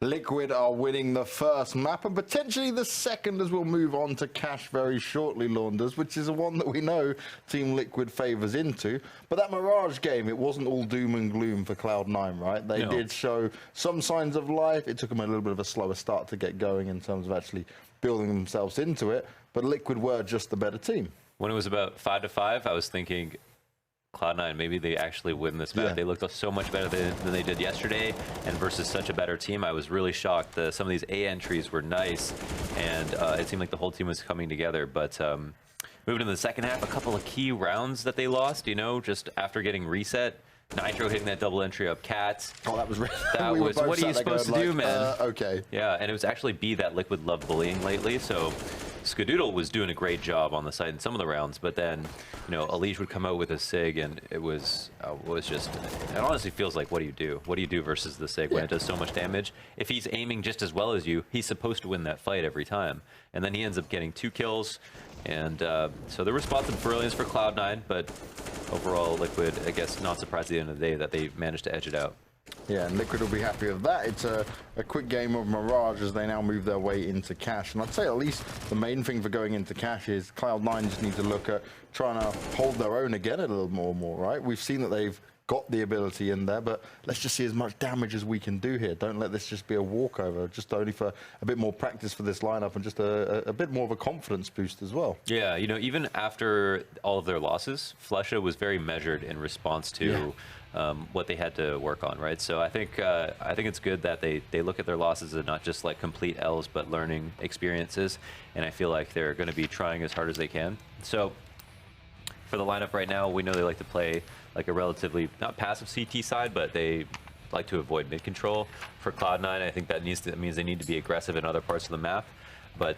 Liquid are winning the first map and potentially the second, as we'll move on to Cash very shortly, Launders, which is a one that we know Team Liquid favours into. But that Mirage game, it wasn't all doom and gloom for Cloud9, right? They did show some signs of life. It took them a little bit of a slower start to get going in terms of actually building themselves into it. But Liquid were just the better team. When it was about 5-5, I was thinking, Cloud9, maybe they actually win this match. They looked so much better than they did yesterday, and versus such a better team, I was really shocked. Some of these A entries were nice, and it seemed like the whole team was coming together. But moving into the second half, a couple of key rounds that they lost, you know, just after getting reset. Nitro hitting that double entry up Cat. Oh, that was that was what are you supposed to do, man? Okay. Yeah, and it was actually B that Liquid loved bullying lately, so Skadoodle was doing a great job on the side in some of the rounds, but then, you know, Alish would come out with a SIG, and it was just, it honestly feels like, what do you do? What do you do versus the SIG when it does so much damage? If he's aiming just as well as you, he's supposed to win that fight every time. And then he ends up getting 2 kills, and so there were spots of brilliance for Cloud9, but overall, Liquid, I guess, not surprised at the end of the day that they managed to edge it out. Yeah, and Liquid will be happy with that. It's a quick game of Mirage as they now move their way into Cash. And I'd say at least the main thing for going into Cash is Cloud9 just need to look at trying to hold their own again a little more, right? We've seen that they've got the ability in there, but let's just see as much damage as we can do here. Don't let this just be a walkover, just only for a bit more practice for this lineup and just a bit more of a confidence boost as well. Yeah, you know, even after all of their losses, Flesha was very measured in response to what they had to work on, right? So I think it's good that they look at their losses as not just like complete L's, but learning experiences, and I feel like they're going to be trying as hard as they can. So for the lineup right now, we know they like to play like a relatively, not passive CT side, but they like to avoid mid control. For Cloud9, I think that means they need to be aggressive in other parts of the map, but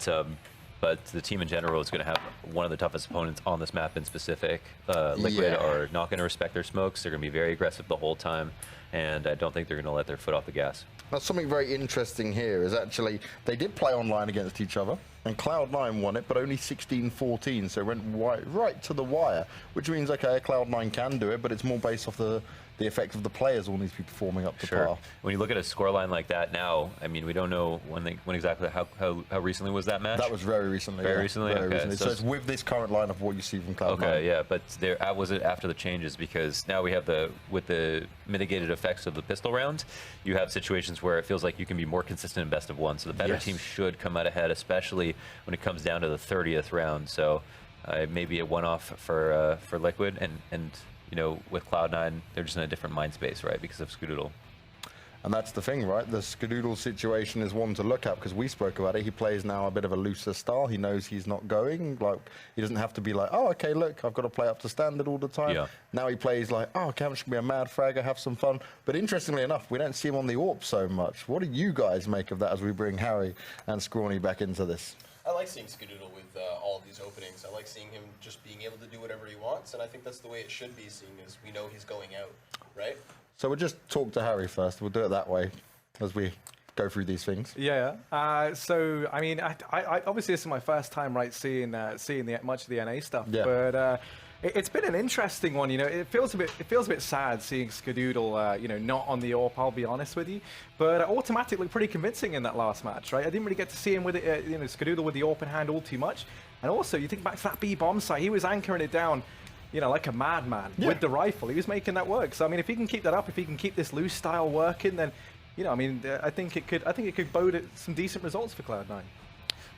the team in general is going to have one of the toughest opponents on this map in specific. Liquid are not going to respect their smokes. They're going to be very aggressive the whole time, and I don't think they're going to let their foot off the gas. Now, something very interesting here is actually they did play online against each other, and Cloud9 won it, but only 16-14, so it went right to the wire, which means, okay, Cloud9 can do it, but it's more based off the effect of the players all need to be performing up to par. When you look at a scoreline like that now, I mean, we don't know when exactly how recently was that match? That was very recently. Very recently? Very okay. recently. So it's with this current lineup of what you see from Cloud9. Okay, yeah, but was it after the changes? Because now we have with the mitigated effects of the pistol round, you have situations where it feels like you can be more consistent in best of one. So the better team should come out ahead, especially when it comes down to the 30th round. So maybe a one-off for Liquid, and you know, with Cloud9, they're just in a different mind space, right, because of Skadoodle. And that's the thing, right? The Skadoodle situation is one to look at because we spoke about it. He plays now a bit of a looser style. He knows he's not going. Like, he doesn't have to be like, oh, okay, look, I've got to play up to standard all the time. Yeah. Now he plays like, oh, okay, I'm just going to be a mad fragger, have some fun. But interestingly enough, we don't see him on the AWP so much. What do you guys make of that as we bring Harry and Scrawny back into this? I like seeing Skadoodle with all of these openings. I like seeing him just being able to do whatever he wants, and I think that's the way it should be, seeing as we know he's going out, right? So we'll just talk to Harry first. We'll do it that way as we go through these things. Yeah. So I mean, I obviously this is my first time, right, seeing much of the NA stuff. Yeah. But it's been an interesting one. You know, it feels a bit sad seeing Skadoodle, you know, not on the AWP. I'll be honest with you. But Automatic looked pretty convincing in that last match, right? I didn't really get to see him with it, you know, Skadoodle with the AWP in hand all too much. And also, you think back to that B bomb site, he was anchoring it down, you know, like a madman with the rifle. He was making that work. So I mean, if he can keep that up, if he can keep this loose style working, then, you know, I mean, I think it could bode some decent results for Cloud9.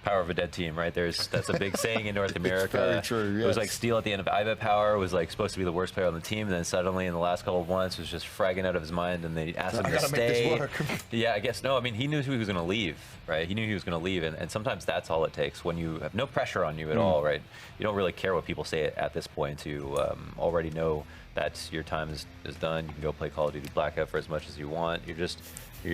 Power of a dead team, right? That's a big saying in North America. Very true, yes. It was like Steel at the end of IBET Power was like supposed to be the worst player on the team, and then suddenly in the last couple of months was just fragging out of his mind, and they asked him to stay. Make this work. Yeah, I guess no. I mean, he knew he was going to leave, right? He knew he was going to leave, and sometimes that's all it takes when you have no pressure on you at all, right? You don't really care what people say at this point. You already know that your time is done. You can go play Call of Duty Blackout for as much as you want. You're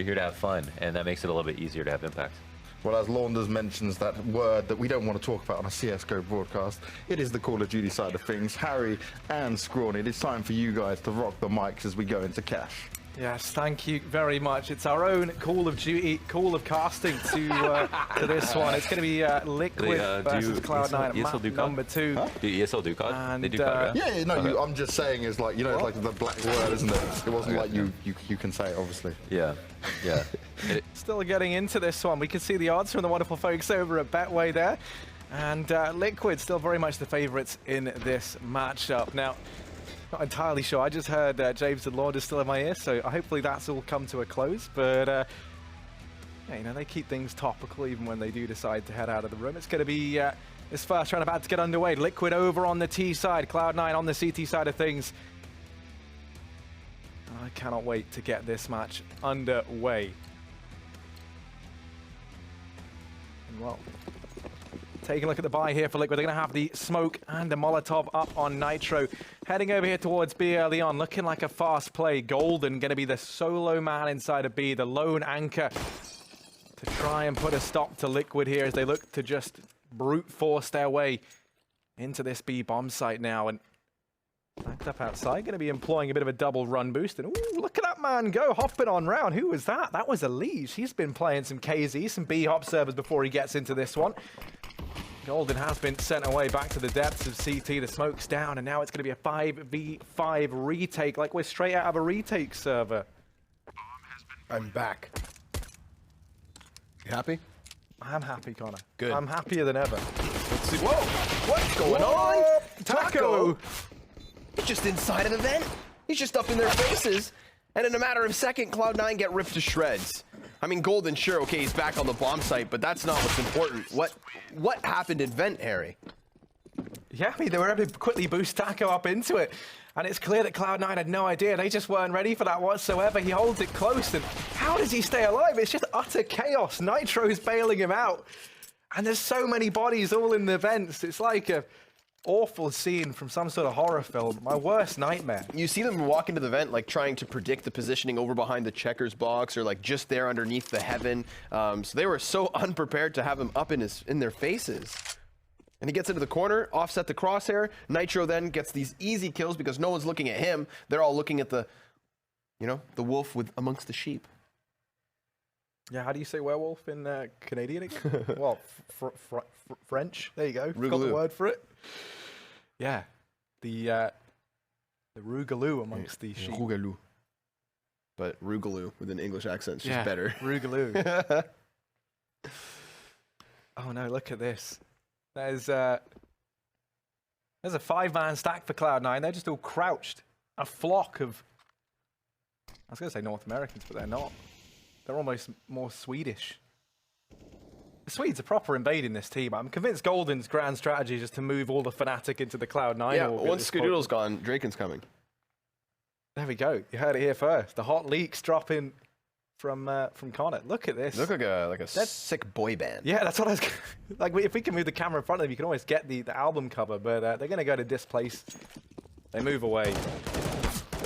here to have fun, and that makes it a little bit easier to have impact. Well, as Launders mentions that word that we don't want to talk about on a CSGO broadcast, it is the Call of Duty side of things. Harry and Scrawny, it is time for you guys to rock the mics as we go into Cash. Yes, thank you very much. It's our own Call of Duty, Call of Casting to this one. It's going to be Liquid versus Cloud9 at map number 2. Huh? Do ESL do COD? They do COD, right? Yeah, no, I'm just saying is like, you know, like the black word, isn't it? It wasn't like you can say it, obviously. Yeah. still getting into this one. We can see the odds from the wonderful folks over at Betway there. And Liquid still very much the favorites in this matchup. Now, not entirely sure. I just heard James and Lord is still in my ear, so hopefully that's all come to a close. But, yeah, you know, they keep things topical even when they do decide to head out of the room. It's going to be this first round about to get underway. Liquid over on the T side, Cloud9 on the CT side of things. I cannot wait to get this match underway. And well, taking a look at the buy here for Liquid. They're going to have the smoke and the Molotov up on Nitro. Heading over here towards B early on, looking like a fast play. Golden going to be the solo man inside of B, the lone anchor to try and put a stop to Liquid here as they look to just brute force their way into this B bomb site now. And backed up outside, going to be employing a bit of a double run boost. And ooh, look at that man go, hopping on round. Who was that? That was Elise. He's been playing some KZ, some B-hop servers before he gets into this one. Golden has been sent away back to the depths of CT. The smoke's down, and now it's going to be a 5v5 retake, like we're straight out of a retake server. I'm back. You happy? I'm happy, Connor. Good. I'm happier than ever. Let's see. Whoa! What's going on? Taco! He's just inside of the vent. He's just up in their faces. And in a matter of seconds, Cloud9 get ripped to shreds. I mean, Golden, sure, okay, he's back on the bomb site, but that's not what's important. What happened in vent, Harry? Yeah, I mean, they were able to quickly boost Taco up into it. And it's clear that Cloud9 had no idea. They just weren't ready for that whatsoever. He holds it close, and how does he stay alive? It's just utter chaos. Nitro's bailing him out. And there's so many bodies all in the vents. It's like a awful scene from some sort of horror film. My worst nightmare. You see them walk into the vent, like trying to predict the positioning over behind the checkers box, or like just there underneath the heaven. So they were so unprepared to have him up in their faces. And he gets into the corner, offset the crosshair. Nitro then gets these easy kills because no one's looking at him. They're all looking at the, you know, the wolf with amongst the sheep. Yeah, how do you say werewolf in Canadian again? Well, French. There you go. Got the word for it. Yeah, the Rougalou amongst the sheep. Rougalou. But Rougalou with an English accent is just better. Rougalou. Oh no, look at this. There's a 5-man stack for Cloud9. They're just all crouched. A flock of, I was going to say North Americans, but they're not. They're almost more Swedish. The Swedes are proper invading this team. I'm convinced Golden's grand strategy is just to move all the Fnatic into the Cloud9. Yeah, once Skadoodle's gone, Draken's coming. There we go. You heard it here first. The hot leaks dropping from Connor. Look at this. Look like a sick boy band. Yeah, that's what I was like. If we can move the camera in front of them, you can always get the album cover. But they're going to go to Displace. They move away.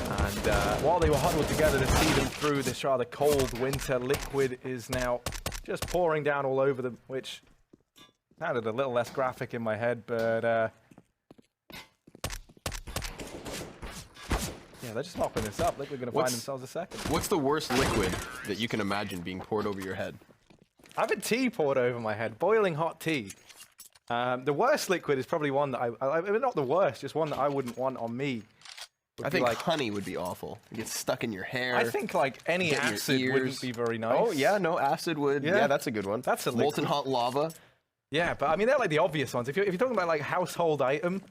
And while they were huddled together to see them through this rather cold winter, Liquid is now just pouring down all over them, which sounded a little less graphic in my head, but yeah, they're just mopping this up. Liquid going to find themselves a second. What's the worst liquid that you can imagine being poured over your head? I've had tea poured over my head, boiling hot tea. The worst liquid is probably one that I mean, not the worst, just one that I wouldn't want on me. I think like honey would be awful. It gets stuck in your hair. I think like any acid wouldn't be very nice. Oh yeah, no, acid would. Yeah, that's a good one. That's a molten hot lava. Yeah, but I mean they're like the obvious ones. If you're talking about like household item,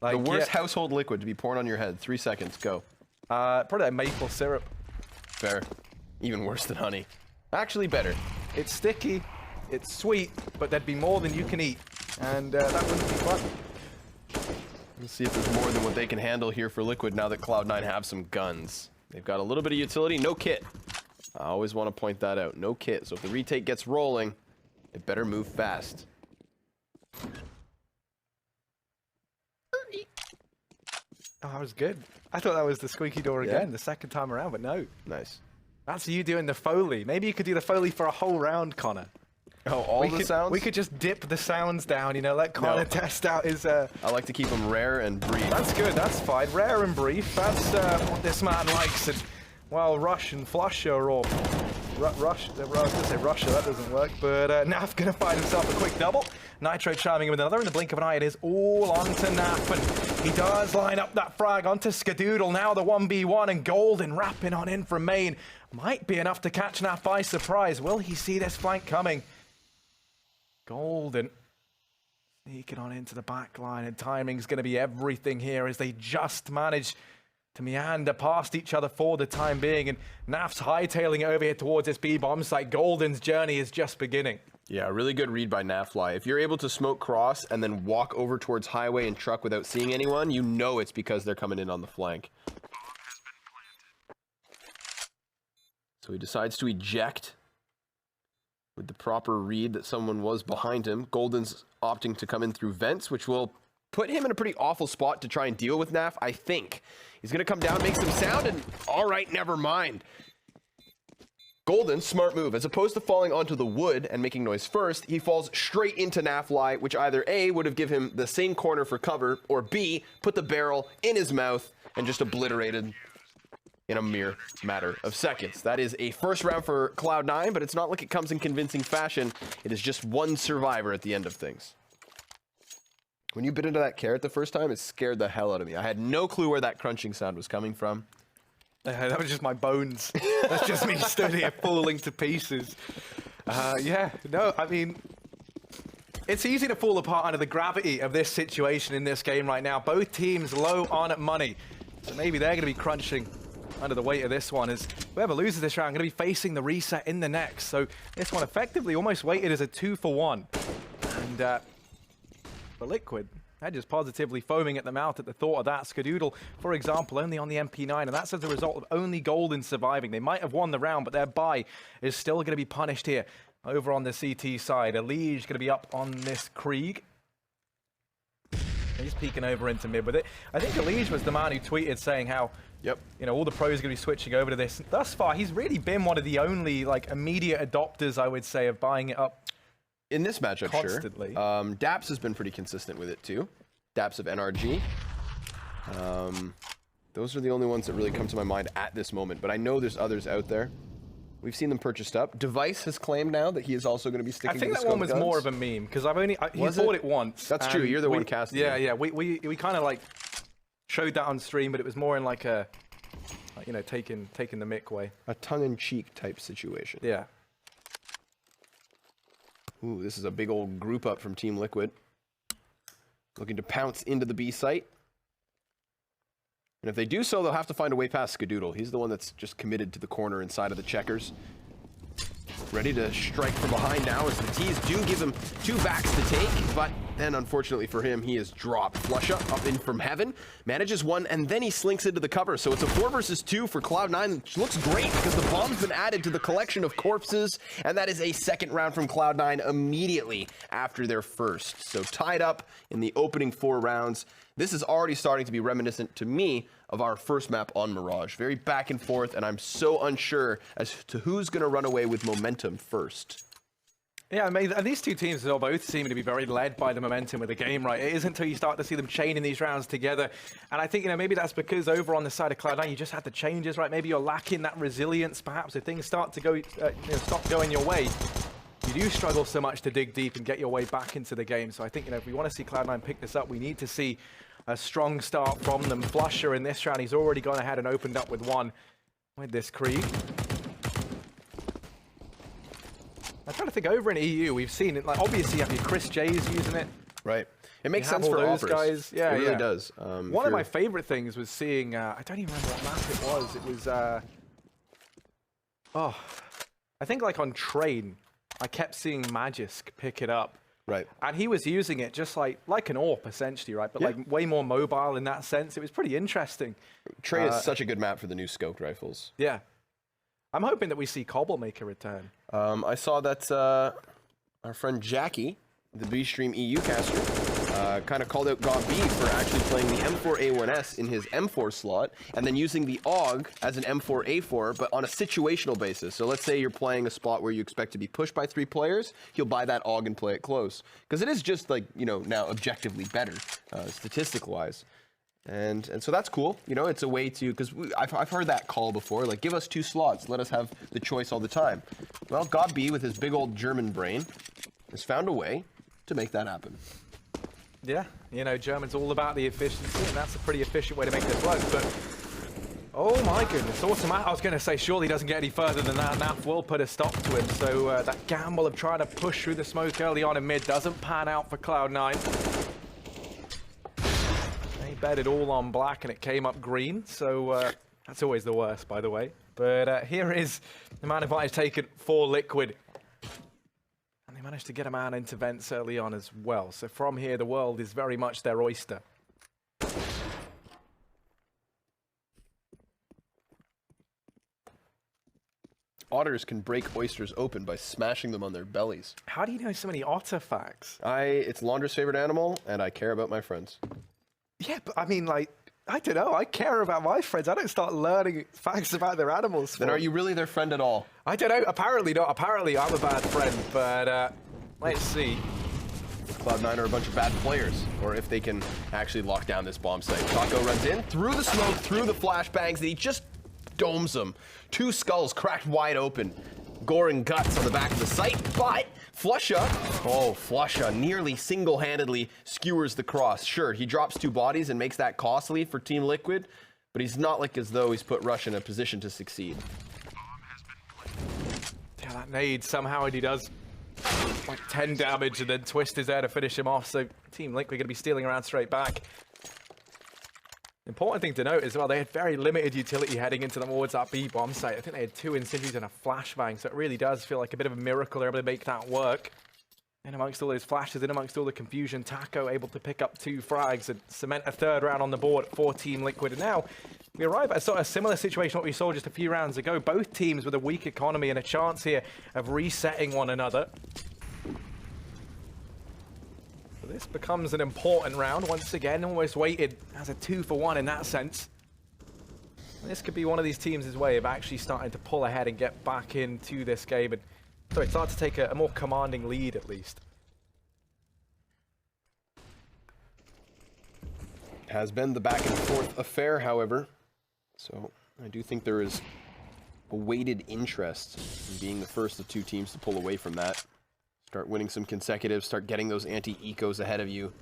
like the worst household liquid to be poured on your head. 3 seconds, go. Probably like maple syrup. Fair. Even worse than honey. Actually, better. It's sticky, it's sweet, but there'd be more than you can eat, and that wouldn't be fun. Let's see if there's more than what they can handle here for Liquid now that Cloud9 have some guns. They've got a little bit of utility, no kit. I always want to point that out, no kit. So if the retake gets rolling, it better move fast. Oh, that was good. I thought that was the squeaky door again, the second time around, but no. Nice. That's you doing the Foley. Maybe you could do the Foley for a whole round, Connor. Oh, all the sounds? We could just dip the sounds down, you know, let Connor test out his... I like to keep them rare and brief. That's good, that's fine. Rare and brief, that's what this man likes. And, well, Rush and Flusher or... Rush, I was going to say Russia, that doesn't work. But Naf going to find himself a quick double. Nitro charming him with another. In the blink of an eye, it is all on to Naf. And He does line up that frag onto Skadoodle. Now the 1v1 and Golden wrapping on in from main. Might be enough to catch Naf by surprise. Will he see this flank coming? Golden sneaking on into the back line, and timing's going to be everything here as they just manage to meander past each other for the time being. And Naf's hightailing it over here towards this B-bomb site. Golden's journey is just beginning. Yeah, really good read by Nafly. If you're able to smoke cross and then walk over towards highway and truck without seeing anyone, you know it's because they're coming in on the flank. So he decides to eject with the proper read that someone was behind him. Golden's opting to come in through vents, which will put him in a pretty awful spot to try and deal with Naf, I think. He's going to come down, make some sound, and all right, never mind. Golden, smart move. As opposed to falling onto the wood and making noise first, he falls straight into Nafly, which either A, would have given him the same corner for cover, or B, put the barrel in his mouth and just obliterated in a mere matter of seconds. That is a first round for Cloud9, but it's not like it comes in convincing fashion. It is just one survivor at the end of things. When you bit into that carrot the first time, it scared the hell out of me. I had no clue where that crunching sound was coming from. That was just my bones. That's just me stood here falling to pieces. Yeah, no, I mean, it's easy to fall apart under the gravity of this situation in this game right now. Both teams low on money. So maybe they're going to be crunching under the weight of this one, as whoever loses this round going to be facing the reset in the next. So this one effectively almost weighted as a 2-for-1. And for Liquid, they're just positively foaming at the mouth at the thought of that. Skadoodle, for example, only on the MP9, and that's as a result of only Golden surviving. They might have won the round, but their buy is still going to be punished here. Over on the CT side, Elige going to be up on this Krieg. He's peeking over into mid with it. I think Elige was the man who tweeted saying how, you know, all the pros are going to be switching over to this. Thus far, he's really been one of the only, like, immediate adopters, I would say, of buying it up. In this matchup, constantly. Sure. Daps has been pretty consistent with it, too. Daps of NRG. Those are the only ones that really come to my mind at this moment, but I know there's others out there. We've seen them purchased up. Device has claimed now that he is also going to be sticking to the scope guns. I think that one was more of a meme, because I've only... he bought it once. That's true, you're the one casting it. Yeah, we kind of, like, showed that on stream, but it was more in, like, a... you know, taking the mick way. A tongue-in-cheek type situation. Yeah. Ooh, this is a big old group up from Team Liquid. Looking to pounce into the B site. And if they do so, they'll have to find a way past Skadoodle. He's the one that's just committed to the corner inside of the checkers. Ready to strike from behind now as the T's do give him 2 backs to take, but then unfortunately for him, he is dropped. Flusha up in from heaven, manages one, and then he slinks into the cover. So it's a 4 versus 2 for Cloud9, which looks great because the bomb's been added to the collection of corpses, and that is a second round from Cloud9 immediately after their first. So tied up in the opening 4 rounds. This is already starting to be reminiscent to me of our first map on Mirage. Very back and forth, and I'm so unsure as to who's going to run away with momentum first. Yeah, I mean, and these two teams both seem to be very led by the momentum of the game, right? It isn't until you start to see them chaining these rounds together. And I think, you know, maybe that's because over on the side of Cloud9, you just had the changes, right? Maybe you're lacking that resilience, perhaps. If things start to go, stop going your way, you do struggle so much to dig deep and get your way back into the game. So I think, you know, if we want to see Cloud9 pick this up, we need to see a strong start from them. Flusher in this round, he's already gone ahead and opened up with one with this Krieg. I'm trying to think, over in EU, we've seen it, like, obviously you have your Chris J's using it. Right. It makes sense for those offers. Guys. Yeah, it really does. One of my favorite things was seeing, I don't even remember what map it was. It was, I think like on Train, I kept seeing Magisk pick it up. Right. And he was using it just like an AWP, essentially, right? But like way more mobile in that sense. It was pretty interesting. Trey is such a good map for the new scoped rifles. Yeah. I'm hoping that we see Cobble make a return. I saw that our friend Jackie, the B-Stream EU caster, kind of called out God B for actually playing the M4A1S in his M4 slot, and then using the AUG as an M4A4, but on a situational basis. So let's say you're playing a spot where you expect to be pushed by 3 players, he'll buy that AUG and play it close. Because it is just like, you know, now objectively better, statistic-wise. And so that's cool. You know, it's a way to, because I've heard that call before, like, give us 2 slots, let us have the choice all the time. Well, God B, with his big old German brain, has found a way to make that happen. Yeah, you know, German's all about the efficiency, and that's a pretty efficient way to make this work, but oh my goodness, automatic. I was going to say, surely he doesn't get any further than that. Naf will put a stop to him, so that gamble of trying to push through the smoke early on in mid doesn't pan out for Cloud9. They bet it all on black, and it came up green, so that's always the worst, by the way. But here is the man advantage taken for Liquid. And they managed to get a man into vents early on as well. So from here, the world is very much their oyster. Otters can break oysters open by smashing them on their bellies. How do you know so many otter facts? It's Laundra's favorite animal, and I care about my friends. Yeah, but I mean, like, I don't know. I care about my friends. I don't start learning facts about their animals. Then are you really their friend at all? I don't know. Apparently not. Apparently I'm a bad friend, but let's see. Cloud9 are a bunch of bad players, or if they can actually lock down this bomb site. Taco runs in, through the smoke, through the flashbangs, and he just domes them. 2 skulls cracked wide open. Gore and guts on the back of the site, but Flusha nearly single-handedly skewers the cross. Sure, he drops 2 bodies and makes that costly for Team Liquid, but he's not like as though he's put Rush in a position to succeed. Yeah, that nade, somehow he does like 10 damage and then Twist is there to finish him off, so Team Liquid going to be stealing around straight back. Important thing to note as well, they had very limited utility heading into them towards that B bomb site. I think they had 2 incendiaries and a flashbang, so it really does feel like a bit of a miracle they're able to make that work. And amongst all those flashes, in amongst all the confusion, Taco able to pick up 2 frags and cement a 3rd round on the board for Team Liquid. And now we arrive at a sort of similar situation to what we saw just a few rounds ago. Both teams with a weak economy and a chance here of resetting one another. So this becomes an important round once again, almost weighted as a 2-for-1 in that sense. This could be one of these teams' way of actually starting to pull ahead and get back into this game and start to take a more commanding lead at least. Has been the back and forth affair, however. So I do think there is a weighted interest in being the first of 2 teams to pull away from that. Start winning some consecutives, start getting those anti-ecos ahead of you.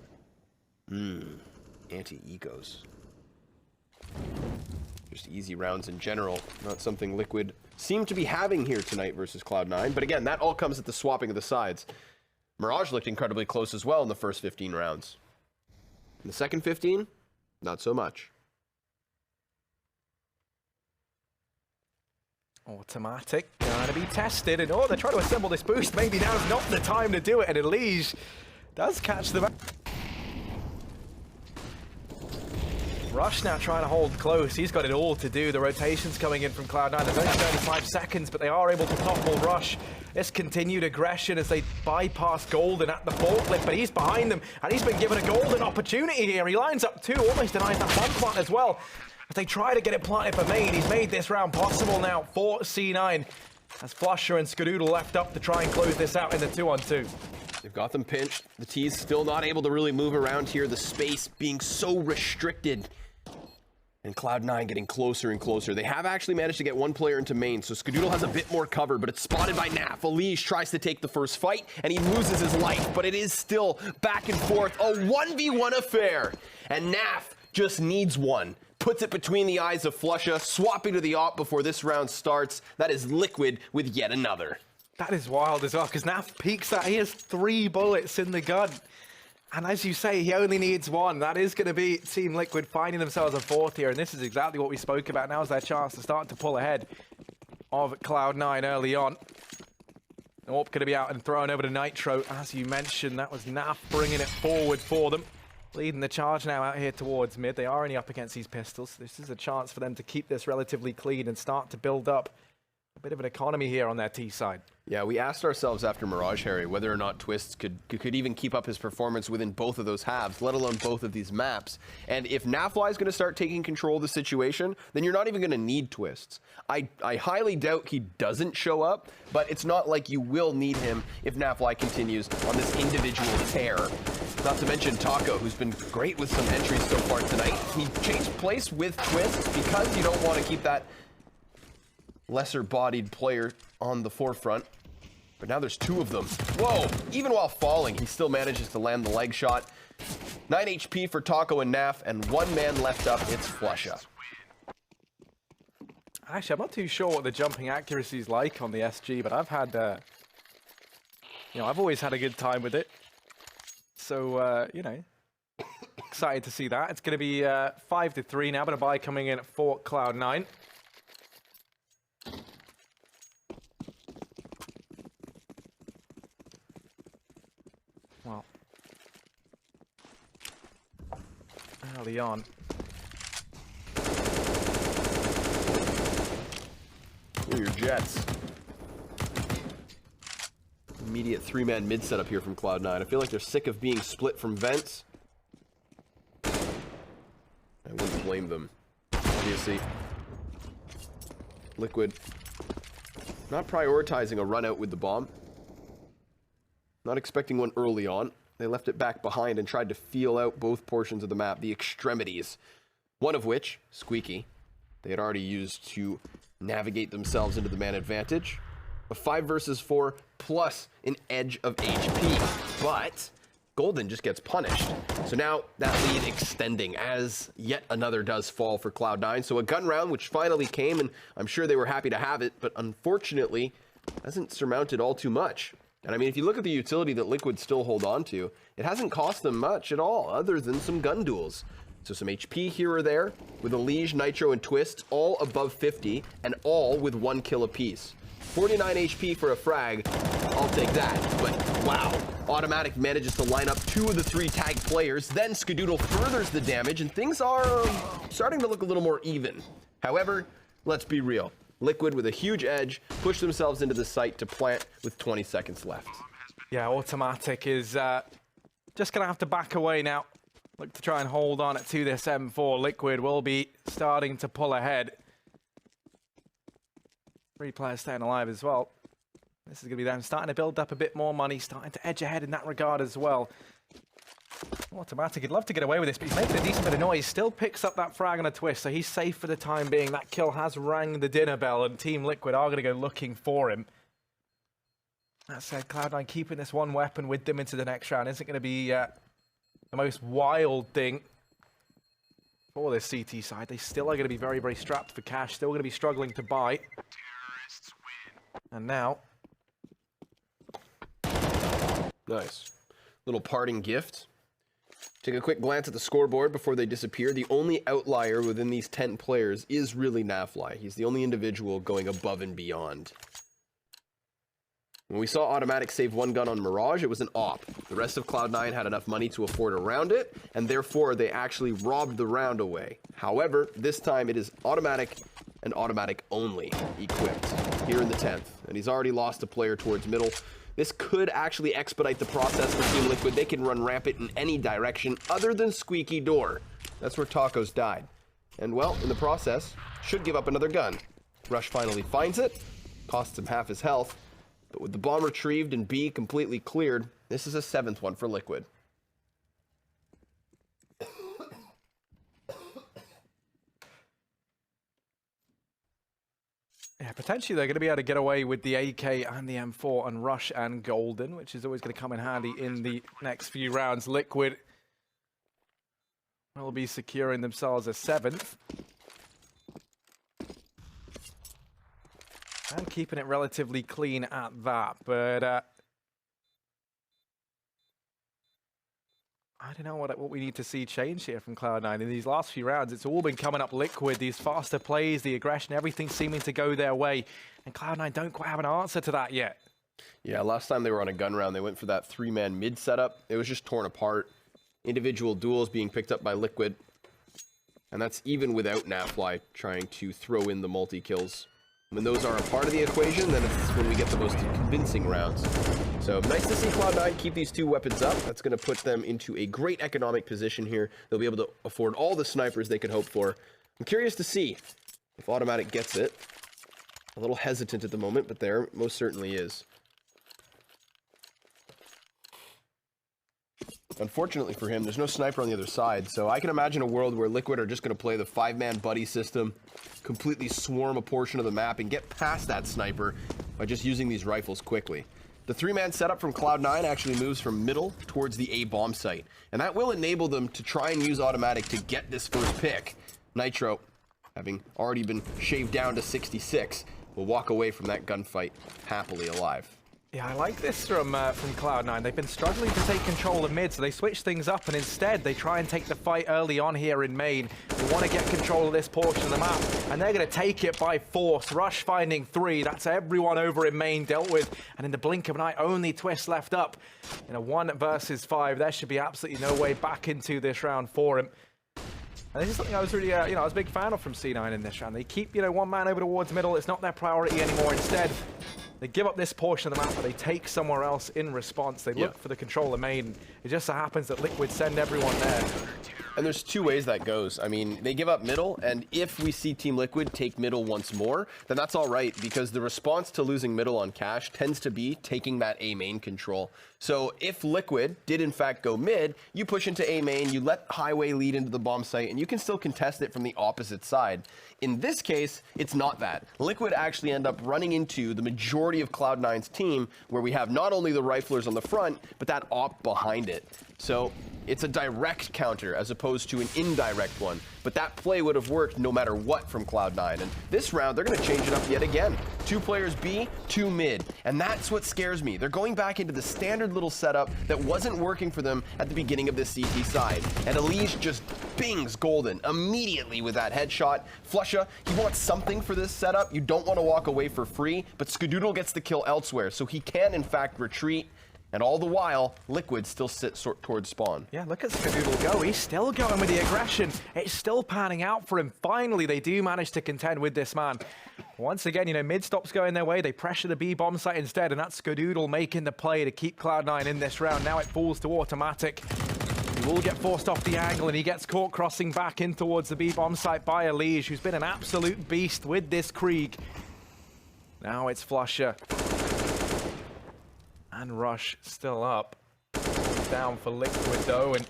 Anti-ecos. Just easy rounds in general. Not something Liquid seem to be having here tonight versus Cloud9. But again, that all comes at the swapping of the sides. Mirage looked incredibly close as well in the first 15 rounds. In the second 15, not so much. Automatic, gonna be tested, and they're trying to assemble this boost. Maybe now's not the time to do it, and Elige does catch them. Rush now trying to hold close. He's got it all to do. The rotations coming in from Cloud9. There's only 35 seconds, but they are able to topple Rush. This continued aggression as they bypass Golden at the forklift, but he's behind them, and he's been given a golden opportunity here. He lines up 2, almost denies that bomb plant as well. As they try to get it planted for Main, he's made this round possible now for C9. As Flusha and Skadoodle left up to try and close this out in the 2-on-2. They've got them pinched. The T's still not able to really move around here. The space being so restricted. And Cloud9 getting closer and closer. They have actually managed to get 1 player into main, so Skadoodle has a bit more cover, but it's spotted by Naf. Elige tries to take the first fight, and he loses his life, but it is still back and forth. A 1v1 affair. And Naf just needs one. Puts it between the eyes of Flusha, swapping to the op before this round starts. That is Liquid with yet another. That is wild as well, because Naf peeks that. He has 3 bullets in the gun. And as you say, he only needs 1. That is going to be Team Liquid finding themselves a 4th here. And this is exactly what we spoke about. Now's their chance to start to pull ahead of Cloud9 early on. Orp going to be out and thrown over to Nitro. As you mentioned, that was Naf bringing it forward for them. Leading the charge now out here towards mid. They are only up against these pistols. This is a chance for them to keep this relatively clean and start to build up a bit of an economy here on their T side. Yeah, we asked ourselves after Mirage, Harry, whether or not Twist could even keep up his performance within both of those halves, let alone both of these maps. And if Nafly is going to start taking control of the situation, then you're not even going to need Twists. I highly doubt he doesn't show up, but it's not like you will need him if Nafly continues on this individual tear. Not to mention Taco, who's been great with some entries so far tonight. He changed place with Twists because you don't want to keep that lesser-bodied player on the forefront. But now there's 2 of them. Whoa! Even while falling, he still manages to land the leg shot. 9 HP for Taco and Naf, and 1 man left up. It's Flusha. Actually, I'm not too sure what the jumping accuracy is like on the SG, but I've had, I've always had a good time with it. So, excited to see that. It's going to be 5-3 now, but a buy coming in for Cloud9. Well, early on. Here are your Jets. Immediate 3-man mid setup here from Cloud9. I feel like they're sick of being split from vents. I wouldn't blame them. Obviously, Liquid not prioritizing a run out with the bomb. Not expecting one early on. They left it back behind and tried to feel out both portions of the map, the extremities. One of which, Squeaky, they had already used to navigate themselves into the man advantage. A 5 versus 4 plus an edge of HP. But Golden just gets punished. So now that lead extending as yet another does fall for Cloud9. So a gun round which finally came, and I'm sure they were happy to have it, but unfortunately hasn't surmounted all too much. And I mean, if you look at the utility that Liquid still hold on to, it hasn't cost them much at all, other than some gun duels. So some HP here or there, with a Liege, Nitro, and Twist, all above 50, and all with 1 kill apiece. 49 HP for a frag, I'll take that. But wow, Automatic manages to line up 2 of the 3 tagged players, then Skadoodle furthers the damage, and things are starting to look a little more even. However, let's be real. Liquid with a huge edge, push themselves into the site to plant with 20 seconds left. Yeah, Automatic is just going to have to back away now. Look to try and hold on to this M4. Liquid will be starting to pull ahead. 3 players staying alive as well. This is going to be them starting to build up a bit more money, starting to edge ahead in that regard as well. Automatic, he'd love to get away with this, but he's making a decent bit of noise. Still picks up that frag on a twist, so he's safe for the time being. That kill has rang the dinner bell, and Team Liquid are going to go looking for him. That said, Cloud9 keeping this one weapon with them into the next round isn't going to be the most wild thing for this CT side. They still are going to be very, very strapped for cash. Still going to be struggling to buy. And now... Nice. Little parting gift. Take a quick glance at the scoreboard before they disappear. The only outlier within these 10 players is really Nafly. He's the only individual going above and beyond. When we saw Automatic save 1 gun on Mirage, it was an op. The rest of Cloud9 had enough money to afford around it, and therefore they actually robbed the round away. However, this time it is Automatic and Automatic only equipped here in the 10th. And he's already lost a player towards middle. This could actually expedite the process for Team Liquid. They can run rampant in any direction other than Squeaky Door. That's where Tacos died. And well, in the process, should give up another gun. Rush finally finds it, costs him half his health, but with the bomb retrieved and B completely cleared, this is a 7th one for Liquid. Yeah, potentially they're going to be able to get away with the AK and the M4 and Rush and Golden, which is always going to come in handy in the next few rounds. Liquid will be securing themselves a 7th. And keeping it relatively clean at that, but I don't know what we need to see change here from Cloud9. In these last few rounds, it's all been coming up Liquid. These faster plays, the aggression, everything seeming to go their way. And Cloud9 don't quite have an answer to that yet. Yeah, last time they were on a gun round, they went for that 3-man mid setup. It was just torn apart. Individual duels being picked up by Liquid. And that's even without Nafly trying to throw in the multi-kills. When those are a part of the equation, then it's when we get the most convincing rounds. So nice to see Cloud9 keep these 2 weapons up. That's going to put them into a great economic position here. They'll be able to afford all the snipers they could hope for. I'm curious to see if Automatic gets it. A little hesitant at the moment, but there most certainly is. Unfortunately for him, there's no sniper on the other side, so I can imagine a world where Liquid are just going to play the 5-man buddy system, completely swarm a portion of the map, and get past that sniper by just using these rifles quickly. The 3-man setup from Cloud9 actually moves from middle towards the A bomb site. And that will enable them to try and use automatic to get this first pick. Nitro, having already been shaved down to 66, will walk away from that gunfight happily alive. Yeah, I like this from Cloud9. They've been struggling to take control of mid, so they switch things up, and instead they try and take the fight early on here in main. They want to get control of this portion of the map, and they're going to take it by force. Rush finding 3. That's everyone over in main dealt with, and in the blink of an eye, only Twist left up. In a 1 versus 5, there should be absolutely no way back into this round for him. And this is something I was really, I was a big fan of from C9 in this round. They keep, one man over towards middle. It's not their priority anymore. Instead, they give up this portion of the map, but they take somewhere else in response. They look for the control of main. It just so happens that Liquid send everyone there. And there's 2 ways that goes. I mean, they give up middle, and if we see Team Liquid take middle once more, then that's all right, because the response to losing middle on Cash tends to be taking that A main control. So if Liquid did in fact go mid, you push into A main, you let Highway lead into the bomb site, and you can still contest it from the opposite side. In this case, it's not that. Liquid actually end up running into the majority of Cloud9's team, where we have not only the riflers on the front, but that op behind it. So it's a direct counter as opposed to an indirect one. But that play would have worked no matter what from Cloud9. And this round, they're going to change it up yet again. 2 players B, 2 mid. And that's what scares me. They're going back into the standard little setup that wasn't working for them at the beginning of this CT side. And Elise just bings Golden immediately with that headshot. Flusha, he wants something for this setup. You don't want to walk away for free, but Skadoodle gets the kill elsewhere. So he can, in fact, retreat. And all the while, Liquid still sits towards spawn. Yeah, look at Skadoodle go. He's still going with the aggression. It's still panning out for him. Finally, they do manage to contend with this man. Once again, mid stops going their way. They pressure the B bomb site instead, and that's Skadoodle making the play to keep Cloud9 in this round. Now it falls to automatic. He will get forced off the angle, and he gets caught crossing back in towards the B bomb site by Elige, who's been an absolute beast with this Krieg. Now it's Flusha. And Rush still up. Down for Liquid though, and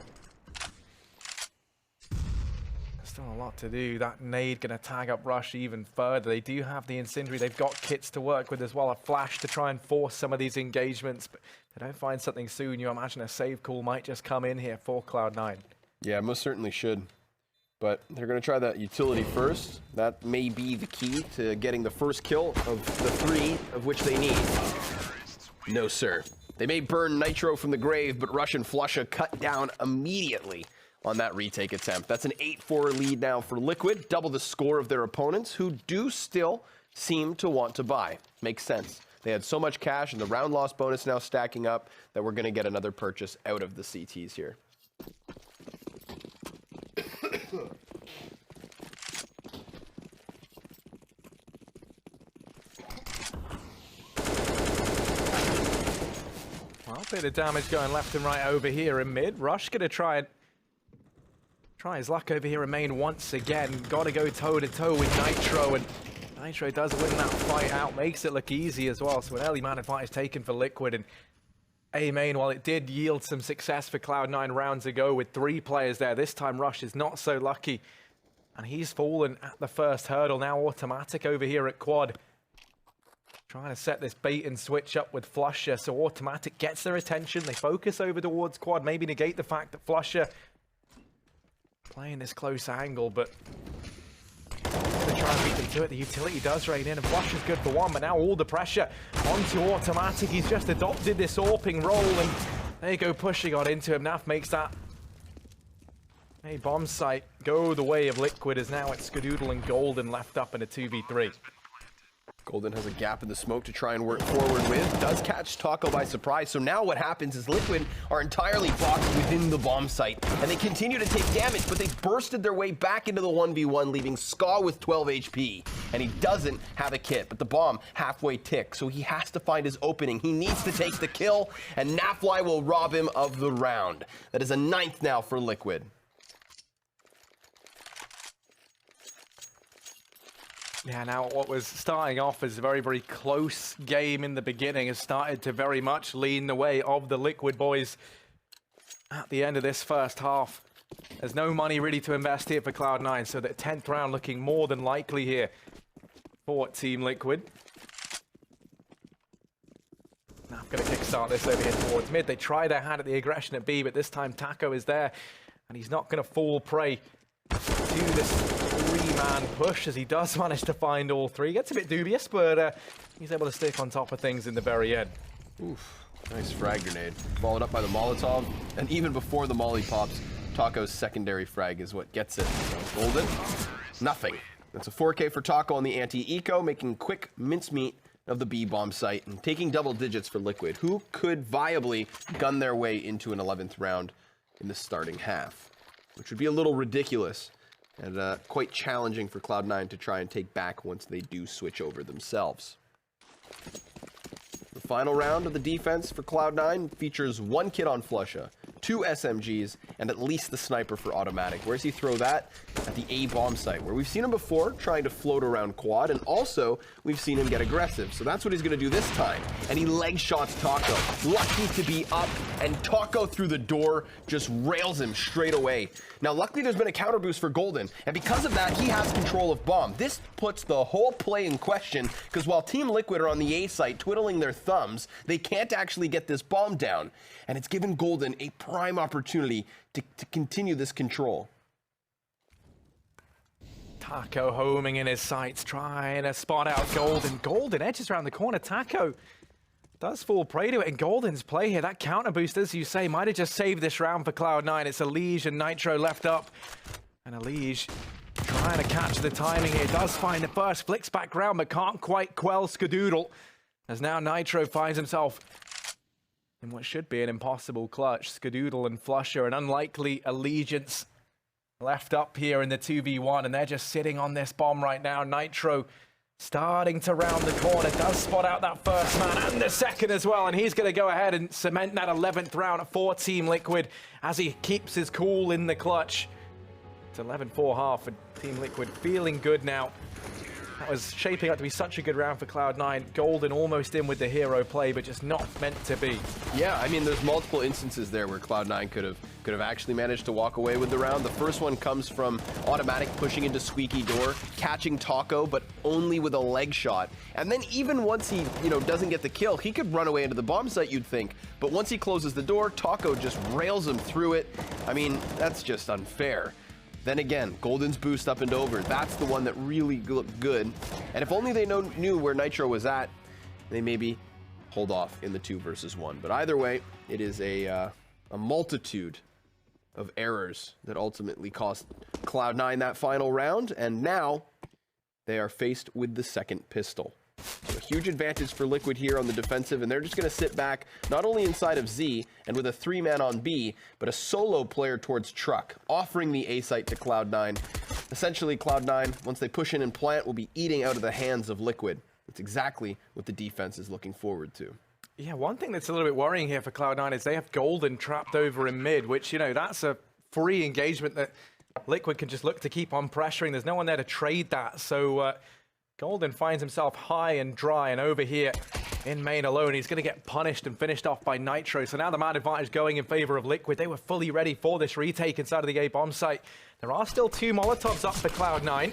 there's still a lot to do. That nade gonna tag up Rush even further. They do have the incendiary. They've got kits to work with as well. A flash to try and force some of these engagements. But if they don't find something soon, you imagine a save call might just come in here for Cloud9. Yeah, most certainly should. But they're going to try that utility first. That may be the key to getting the first kill of the 3 of which they need. No, sir. They may burn Nitro from the grave, but Rush and Flusha cut down immediately on that retake attempt. That's an 8-4 lead now for Liquid, double the score of their opponents, who do still seem to want to buy. Makes sense. They had so much cash, and the round loss bonus now stacking up that we're going to get another purchase out of the CTs here. Well, a bit of damage going left and right over here in mid. Rush gonna try his luck over here in main once again. Gotta go toe-to-toe with Nitro, and Nitro does win that fight out, makes it look easy as well. So an early man advantage taken for Liquid, and A main, while it did yield some success for Cloud9 rounds ago with 3 players there, this time Rush is not so lucky, and he's fallen at the first hurdle. Now automatic over here at quad. Trying to set this bait and switch up with Flusha, so automatic gets their attention. They focus over towards quad, maybe negate the fact that Flusha playing this close angle, but gonna try and beat them to it. The utility does rain in, and Flusha's good for 1, but now all the pressure onto automatic. He's just adopted this AWPing role, and there you go, pushing on into him. Naf makes that a bomb site go the way of Liquid, as now it's Skadoodle and Golden left up in a 2v3. Golden has a gap in the smoke to try and work forward with. Does catch Taco by surprise. So now what happens is Liquid are entirely boxed within the bomb site. And they continue to take damage, but they've bursted their way back into the 1v1, leaving Ska with 12 HP. And he doesn't have a kit, but the bomb halfway ticked. So he has to find his opening. He needs to take the kill, and Nafly will rob him of the round. That is a 9th now for Liquid. Yeah, now what was starting off as a very, very close game in the beginning has started to very much lean the way of the Liquid boys at the end of this first half. There's no money really to invest here for Cloud9, so the 10th round looking more than likely here for Team Liquid. Now going to kickstart this over here towards mid. They try their hand at the aggression at B, but this time Taco is there, and he's not going to fall prey to this three-man push as he does manage to find all three. Gets a bit dubious, but he's able to stick on top of things in the very end. Oof, nice frag grenade. Followed up by the Molotov, and even before the molly pops, Taco's secondary frag is what gets it. So Golden, nothing. That's a 4K for Taco on the anti-eco, making quick mincemeat of the B-bomb site and taking double digits for Liquid, who could viably gun their way into an 11th round in the starting half, which would be a little ridiculous and quite challenging for Cloud9 to try and take back once they do switch over themselves. The final round of the defense for Cloud9 features 1 kit on Flusha, 2 SMGs, and at least the sniper for automatic. Where does he throw that? At the A bomb site, where we've seen him before trying to float around quad, and also we've seen him get aggressive. So that's what he's going to do this time. And he leg shots Taco. Lucky to be up, and Taco through the door just rails him straight away. Now, luckily there's been a counter boost for Golden, and because of that, he has control of bomb. This puts the whole play in question, because while Team Liquid are on the A site twiddling their thumbs, they can't actually get this bomb down. And it's given Golden a prime opportunity to continue this control. Taco homing in his sights, trying to spot out Golden. Golden edges around the corner. Taco does fall prey to it, and Golden's play here, that counter boost, as you say, might have just saved this round for Cloud9. It's Elige and Nitro left up, and Elige trying to catch the timing here. Does find the first, flicks back round, but can't quite quell Skadoodle, as now Nitro finds himself in what should be an impossible clutch. Skadoodle and Flusher, an unlikely allegiance left up here in the 2v1, and they're just sitting on this bomb right now. Nitro starting to round the corner, does spot out that first man and the second as well, and he's going to go ahead and cement that 11th round for Team Liquid as he keeps his cool in the clutch. It's 11-4 half, and Team Liquid feeling good now. That was shaping up to be such a good round for Cloud9. Golden almost in with the hero play, but just not meant to be. Yeah, I mean, there's multiple instances there where Cloud9 could have actually managed to walk away with the round. The first one comes from automatic pushing into Squeaky Door, catching Taco, but only with a leg shot. And then even once he, doesn't get the kill, he could run away into the bomb site, you'd think. But once he closes the door, Taco just rails him through it. I mean, that's just unfair. Then again, Golden's boost up and over. That's the one that really looked good. And if only they knew where Nitro was at, they maybe hold off in the 2 versus 1. But either way, it is a multitude of errors that ultimately cost Cloud9 that final round. And now they are faced with the second pistol. So a huge advantage for Liquid here on the defensive, and they're just going to sit back, not only inside of Z, and with a 3-man on B, but a solo player towards Truck, offering the A site to Cloud9. Essentially, Cloud9, once they push in and plant, will be eating out of the hands of Liquid. That's exactly what the defense is looking forward to. Yeah, one thing that's a little bit worrying here for Cloud9 is they have Golden trapped over in mid, which, that's a free engagement that Liquid can just look to keep on pressuring. There's no one there to trade that, so Golden finds himself high and dry, and over here in main alone, he's going to get punished and finished off by Nitro. So now the man advantage going in favor of Liquid. They were fully ready for this retake inside of the A bomb site. There are still 2 Molotovs up for Cloud9.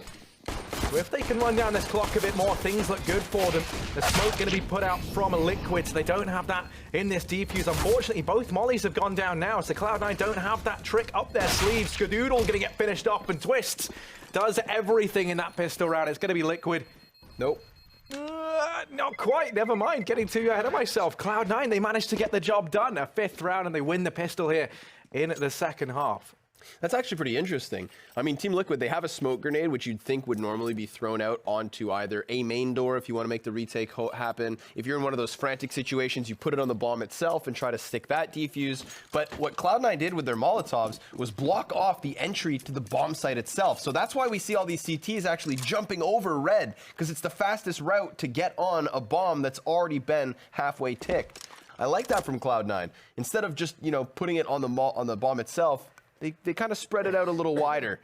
So if they can run down this clock a bit more, things look good for them. The smoke going to be put out from Liquid, so they don't have that in this defuse. Unfortunately, both mollies have gone down now, so Cloud9 don't have that trick up their sleeves. Skadoodle going to get finished off, and Twists does everything in that pistol round. It's going to be Liquid. Nope. Not quite. Never mind. Getting too ahead of myself. Cloud9, they managed to get the job done. A 5th round, and they win the pistol here in the second half. That's actually pretty interesting. I mean, Team Liquid, they have a smoke grenade, which you'd think would normally be thrown out onto either a main door if you want to make the retake happen. If you're in one of those frantic situations, you put it on the bomb itself and try to stick that defuse. But what Cloud9 did with their Molotovs was block off the entry to the bomb site itself. So that's why we see all these CTs actually jumping over red, because it's the fastest route to get on a bomb that's already been halfway ticked. I like that from Cloud9. Instead of just, putting it on the bomb itself, they kind of spread it out a little wider,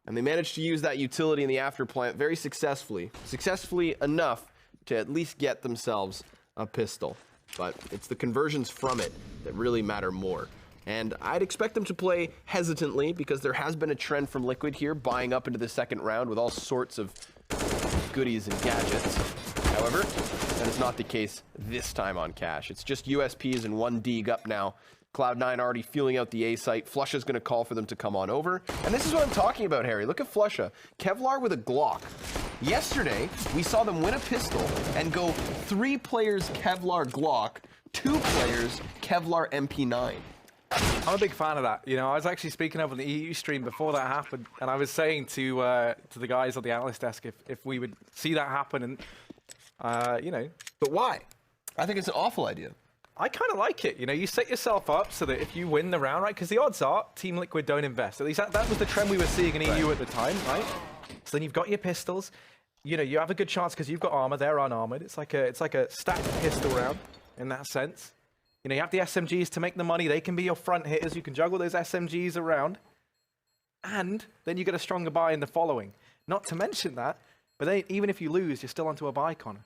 and they managed to use that utility in the after plant very successfully enough to at least get themselves a pistol. But it's the conversions from it that really matter more. And I'd expect them to play hesitantly, because there has been a trend from Liquid here, buying up into the second round with all sorts of goodies and gadgets. However, that is not the case this time on Cash. It's just USPs and 1 Deeg up now. Cloud9 already feeling out the A site. Flusha's going to call for them to come on over. And this is what I'm talking about, Harry. Look at Flusha. Kevlar with a Glock. Yesterday, we saw them win a pistol and go 3 players Kevlar Glock, 2 players Kevlar MP9. I'm a big fan of that. You know, I was actually speaking over the EU stream before that happened, and I was saying to the guys on the analyst desk if we would see that happen, and you know. But why? I think it's an awful idea. I kind of like it. You know, you set yourself up so that if you win the round, right? Because the odds are Team Liquid don't invest. At least that was the trend we were seeing in EU at the time, right? So then you've got your pistols. You know, you have a good chance because you've got armor. They're unarmored. It's like a stacked pistol round in that sense. You know, you have the SMGs to make the money. They can be your front hitters. You can juggle those SMGs around. And then you get a stronger buy in the following. Not to mention that, but then even if you lose, you're still onto a buy, Connor.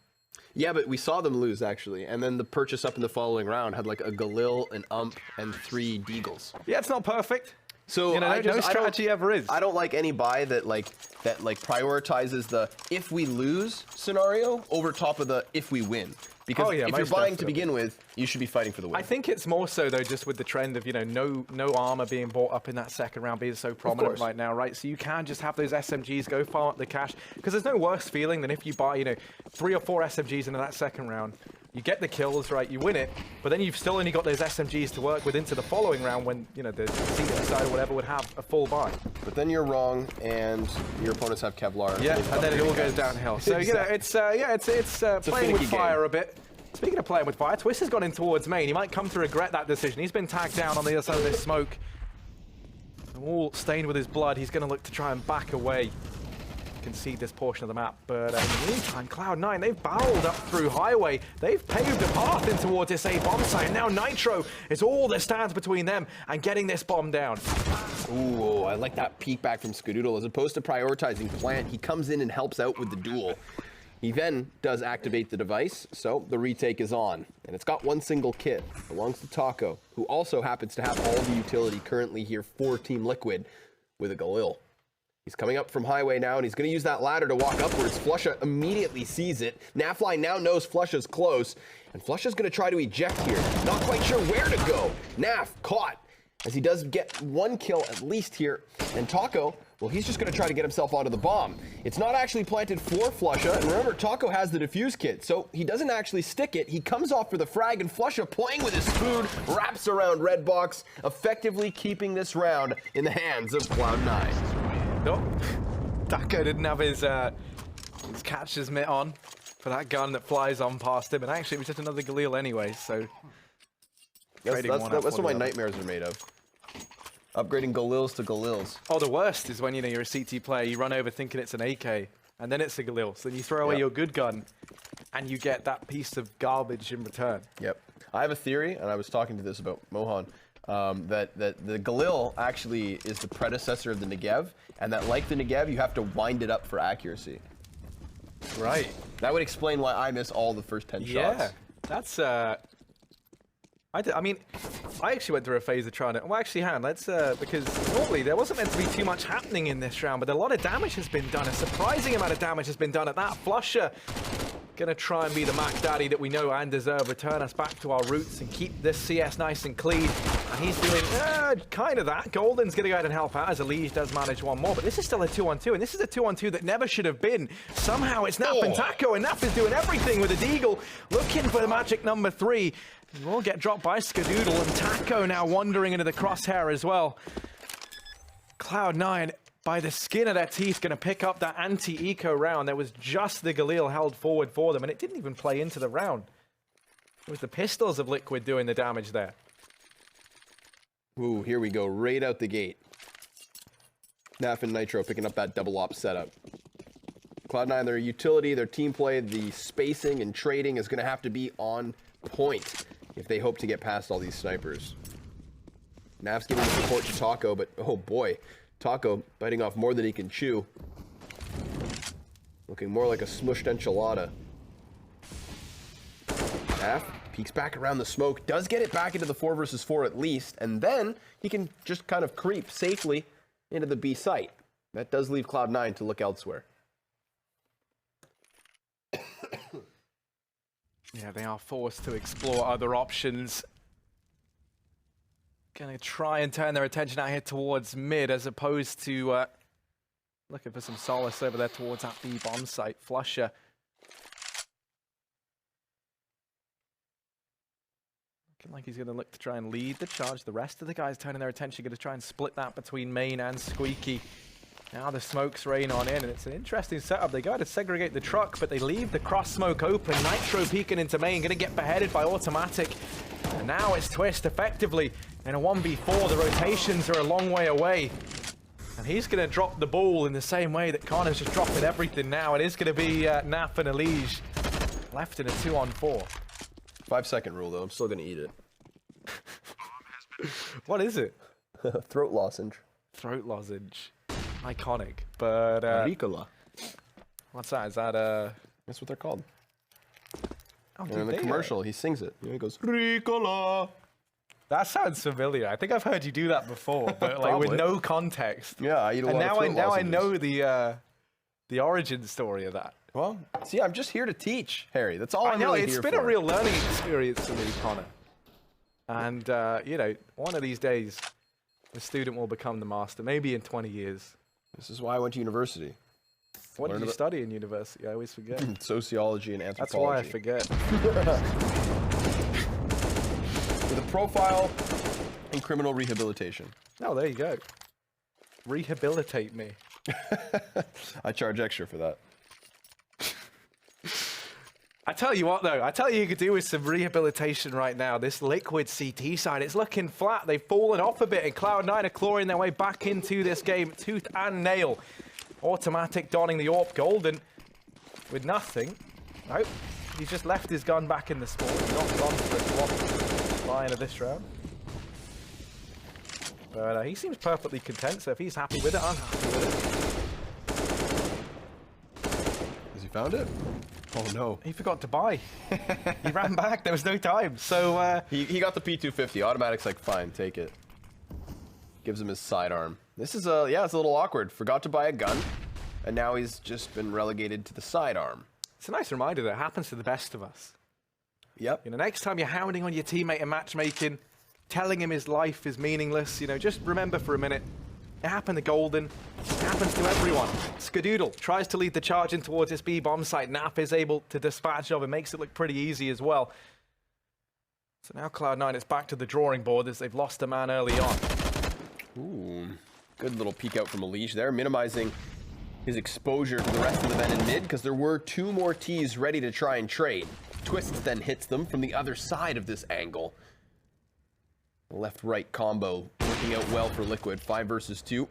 Yeah, but we saw them lose, actually. And then the purchase up in the following round had like a Galil, an Ump, and 3 Deagles. Yeah, it's not perfect. So you know, no strategy ever is. I don't like any buy that prioritizes the if we lose scenario over top of the if we win. Because if you're buying to begin with, you should be fighting for the win. I think it's more so though, just with the trend of no armor being bought up in that second round being so prominent right now, right? So you can just have those SMGs go farm up the cash because there's no worse feeling than if you buy 3 or 4 SMGs into that second round. You get the kills, right? You win it, but then you've still only got those SMGs to work with into the following round when the season side or whatever would have a full buy. But then you're wrong, and your opponents have Kevlar. Yeah, and then it all goes downhill. So it's playing with fire a bit. Speaking of playing with fire, Twist has gone in towards main. He might come to regret that decision. He's been tagged down on the other side of this smoke, all stained with his blood. He's going to look to try and back away. Concede this portion of the map, but in the meantime, Cloud9, they've barreled up through Highway. They've paved a path in towards this A bomb site, and now Nitro is all that stands between them and getting this bomb down. Ooh, I like that peek back from Skadoodle. As opposed to prioritizing plant, he comes in and helps out with the duel. He then does activate the device, so the retake is on. And it's got 1 single kit. Belongs to Taco, who also happens to have all the utility currently here for Team Liquid with a Galil. He's coming up from Highway now, and he's going to use that ladder to walk upwards. Flusha immediately sees it. Nafly now knows Flusha's close, and Flusha's going to try to eject here. Not quite sure where to go. Naf caught, as he does get 1 kill at least here. And Taco, well, he's just going to try to get himself onto the bomb. It's not actually planted for Flusha, and remember, Taco has the defuse kit, so he doesn't actually stick it. He comes off for the frag, and Flusha, playing with his food, wraps around Redbox, effectively keeping this round in the hands of Cloud9. Nope. Taco didn't have his catcher's mitt on for that gun that flies on past him, and actually it was just another Galil anyway, so... That's what my nightmares are made of. Upgrading Galils to Galils. Oh, the worst is when, you're a CT player, you run over thinking it's an AK, and then it's a Galil, so then you throw away your good gun, and you get that piece of garbage in return. Yep. I have a theory, and I was talking to this about Mohan, that the Galil actually is the predecessor of the Negev, and that like the Negev, you have to wind it up for accuracy. Right. That would explain why I miss all the first 10 shots. Yeah, that's I mean, I actually went through a phase of trying to. Well, actually, let's because normally there wasn't meant to be too much happening in this round, but a lot of damage has been done. A surprising amount of damage has been done at that. Flusha gonna try and be the Mac Daddy that we know and deserve. Return us back to our roots and keep this CS nice and clean. And he's doing kind of that. Golden's gonna go ahead and help out as Elige does manage 1 more, but this is still a 2-on-2, and this is a 2-on-2 that never should have been. Somehow it's Naf and Taco, and Naf is doing everything with a Deagle, looking for the magic number 3. He will get dropped by Skadoodle, and Taco now wandering into the crosshair as well. Cloud9, by the skin of their teeth, going to pick up that anti-eco round. There was just the Galil held forward for them, and it didn't even play into the round. It was the pistols of Liquid doing the damage there. Ooh, here we go, right out the gate. Naf and Nitro picking up that double op setup. Cloud9, their utility, their team play, the spacing and trading is going to have to be on point if they hope to get past all these snipers. Naf's giving support to Taco, but oh boy, Taco biting off more than he can chew. Looking more like a smushed enchilada. Naf peeks back around the smoke, does get it back into the 4 versus 4 at least, and then he can just kind of creep safely into the B site. That does leave Cloud9 to look elsewhere. Yeah, they are forced to explore other options. Gonna try and turn their attention out here towards mid as opposed to looking for some solace over there towards that B bomb site. Flusher. Looking like he's gonna look to try and lead the charge. The rest of the guys turning their attention, gonna try and split that between Main and Squeaky. Now the smokes rain on in, and it's an interesting setup. They go to segregate the truck, but they leave the cross smoke open. Nitro peeking into Main, gonna get beheaded by Automatic. And now it's Twist effectively in a 1v4. The rotations are a long way away. And he's gonna drop the ball in the same way that Connor's just dropping everything now. It is gonna be Naf and Elige left in a 2-on-4. 5-second rule, though. I'm still going to eat it. What is it? Throat lozenge. Throat lozenge. Iconic. But, Ricola. what's that? Is that, That's what they're called. Oh, And in the commercial, he sings it. You know, he goes, Ricola. That sounds familiar. I think I've heard you do that before, but like with Probably. no context. Yeah, I eat a And lot now of I throat now I lozenges. know the origin story of that. Well, see, I'm just here to teach, Harry. That's all I I'm know really it's here been for. a real learning experience for me, Connor. And you know, one of these days, the student will become the master. Maybe in 20 years. This is why I went to university. What did Learn you about- study in university? I always forget. Sociology and That's why I anthropology. forget. With a profile in criminal rehabilitation. Oh, there you go. Rehabilitate me. I charge extra for that. I tell you what, though. I tell you could do with some rehabilitation right now. This Liquid CT side, it's looking flat. They've fallen off a bit, and Cloud9 are clawing their way back into this game, tooth and nail. Automatic donning the AWP. Golden with nothing. Nope. He's just left his gun back in the spawn. Not gone for a swap line of this round. But he seems perfectly content, so if he's happy with it, I'm happy with it. Has he found it? Oh, no. He forgot to buy. He ran back. There was no time. So, He got the P250. Automatic's like, fine, take it. Gives him his sidearm. This is yeah, it's a little awkward. Forgot to buy a gun, and now he's just been relegated to the sidearm. it's a nice reminder that it happens to the best of us. Yep. You know, next time you're hounding on your teammate in matchmaking, telling him his life is meaningless, you know, just remember for a minute, it happened to Golden, it happens to everyone. Skadoodle tries to lead the charge in towards this B-bomb site. Nap is able to dispatch of it, makes it look pretty easy as well. So now Cloud9 is back to the drawing board as they've lost a man early on. Ooh, good little peek out from Elige there, minimizing his exposure to the rest of the men in mid, because there were 2 more Ts ready to try and trade. Twist then hits them from the other side of this angle. Left-right combo working out well for Liquid, 5 versus 2.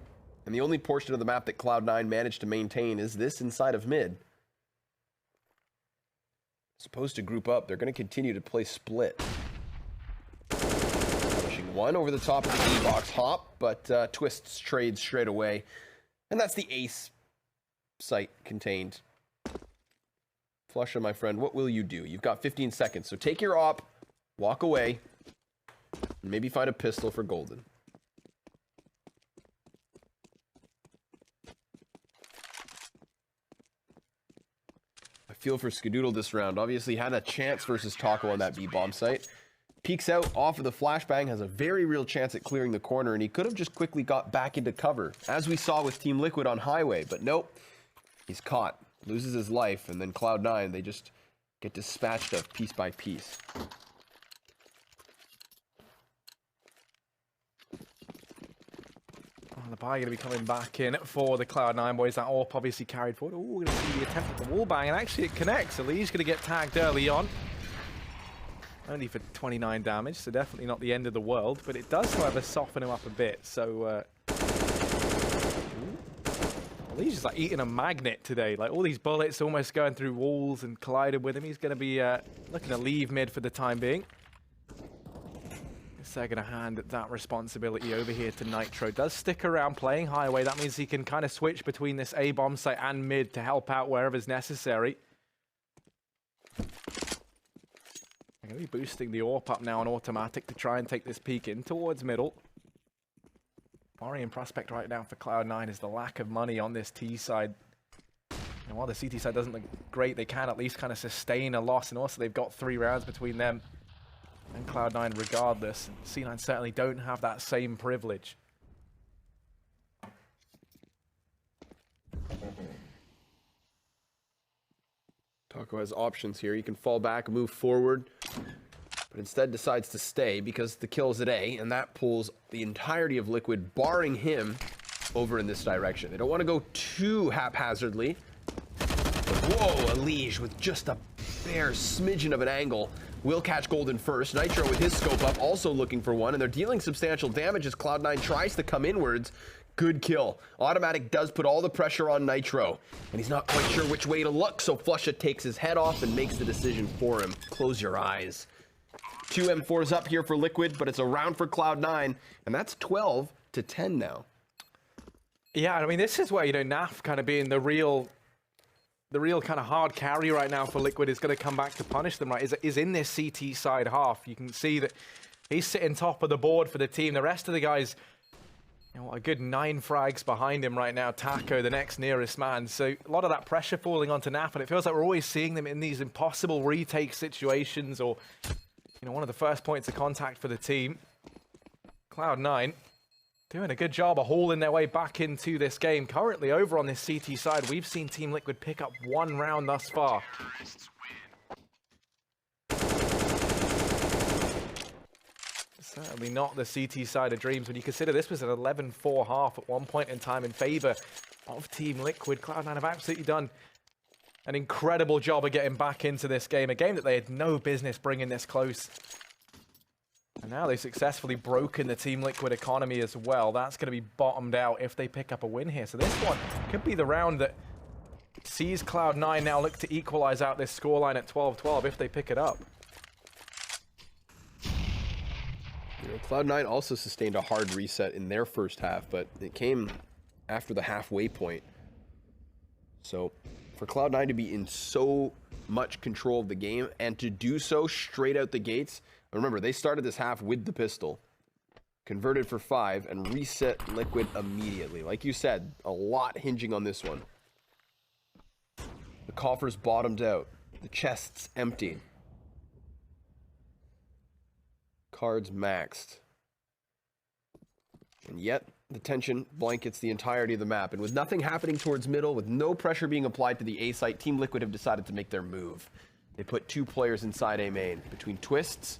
And the only portion of the map that Cloud9 managed to maintain is this inside of mid. Supposed to group up, they're going to continue to play split. Pushing one over the top of the E-box hop, but Twists trades straight away. And that's the ace site contained. Flusha, my friend, what will you do? You've got 15 seconds, so take your op, walk away, and maybe find a pistol for Golden. I feel for Skadoodle this round. Obviously had a chance versus Taco on that B-bomb site. Peeks out off of the flashbang, has a very real chance at clearing the corner, and he could have just quickly got back into cover, as we saw with Team Liquid on Highway, but nope. He's caught, loses his life, and then Cloud9, they just get dispatched of piece by piece. Oh, the buy going to be coming back in for the Cloud9 boys. That AWP obviously carried forward. Oh, we're going to see the attempt at the wall bang, and actually it connects. Eli's going to get tagged early on. Only for 29 damage, so definitely not the end of the world, but it does, however, soften him up a bit. So, Eli's just like eating a magnet today. Like all these bullets almost going through walls and collided with him. He's going to be looking to leave mid for the time being. They're going to hand that responsibility over here to Nitro. Does stick around playing Highway. That means he can kind of switch between this A-bomb site and mid to help out wherever's necessary. I'm going to be boosting the AWP up now on automatic to try and take this peek in towards middle. Worrying prospect right now for Cloud9 is the lack of money on this T side. And while the CT side doesn't look great, they can at least kind of sustain a loss. And also they've got 3 rounds between them and Cloud9 regardless. And C9 certainly don't have that same privilege. Taco has options here. He can fall back, move forward, but instead decides to stay because the kill's at A, and that pulls the entirety of Liquid, barring him, over in this direction. They don't want to go too haphazardly. But whoa, Elige with just a bare smidgen of an angle will catch Golden first. Nitro with his scope up, also looking for one, and they're dealing substantial damage as Cloud9 tries to come inwards. Good kill. Automatic does put all the pressure on Nitro, and he's not quite sure which way to look, so Flusha takes his head off and makes the decision for him. Close your eyes. 2 M4s up here for Liquid, but it's a round for Cloud9, and that's 12-10 now. Yeah, I mean, this is where, you know, Naf kind of being the real kind of hard carry right now for Liquid is going to come back to punish them, right? Is in this CT side half. You can see that he's sitting top of the board for the team. The rest of the guys, you know, a good 9 frags behind him right now. Taco, the next nearest man. So a lot of that pressure falling onto Naf, and it feels like we're always seeing them in these impossible retake situations, or, you know, one of the first points of contact for the team. Cloud9 doing a good job of hauling their way back into this game. Currently over on this CT side, we've seen Team Liquid pick up 1 round thus far. Certainly not the CT side of dreams when you consider this was an 11-4 half at one point in time in favor of Team Liquid. Cloud9 have absolutely done an incredible job of getting back into this game, a game that they had no business bringing this close. And now they've successfully broken the Team Liquid economy as well. That's going to be bottomed out if they pick up a win here. So this one could be the round that sees Cloud9 now look to equalize out this scoreline at 12-12 if they pick it up. You know, Cloud9 also sustained a hard reset in their first half, but it came after the halfway point. So for Cloud9 to be in so much control of the game and to do so straight out the gates. Remember, they started this half with the pistol, converted for 5, and reset Liquid immediately. Like you said, a lot hinging on this one. The coffers bottomed out. The chests emptied. Cards maxed. And yet, the tension blankets the entirety of the map. And with nothing happening towards middle, with no pressure being applied to the A site, Team Liquid have decided to make their move. They put 2 players inside A main, between Twists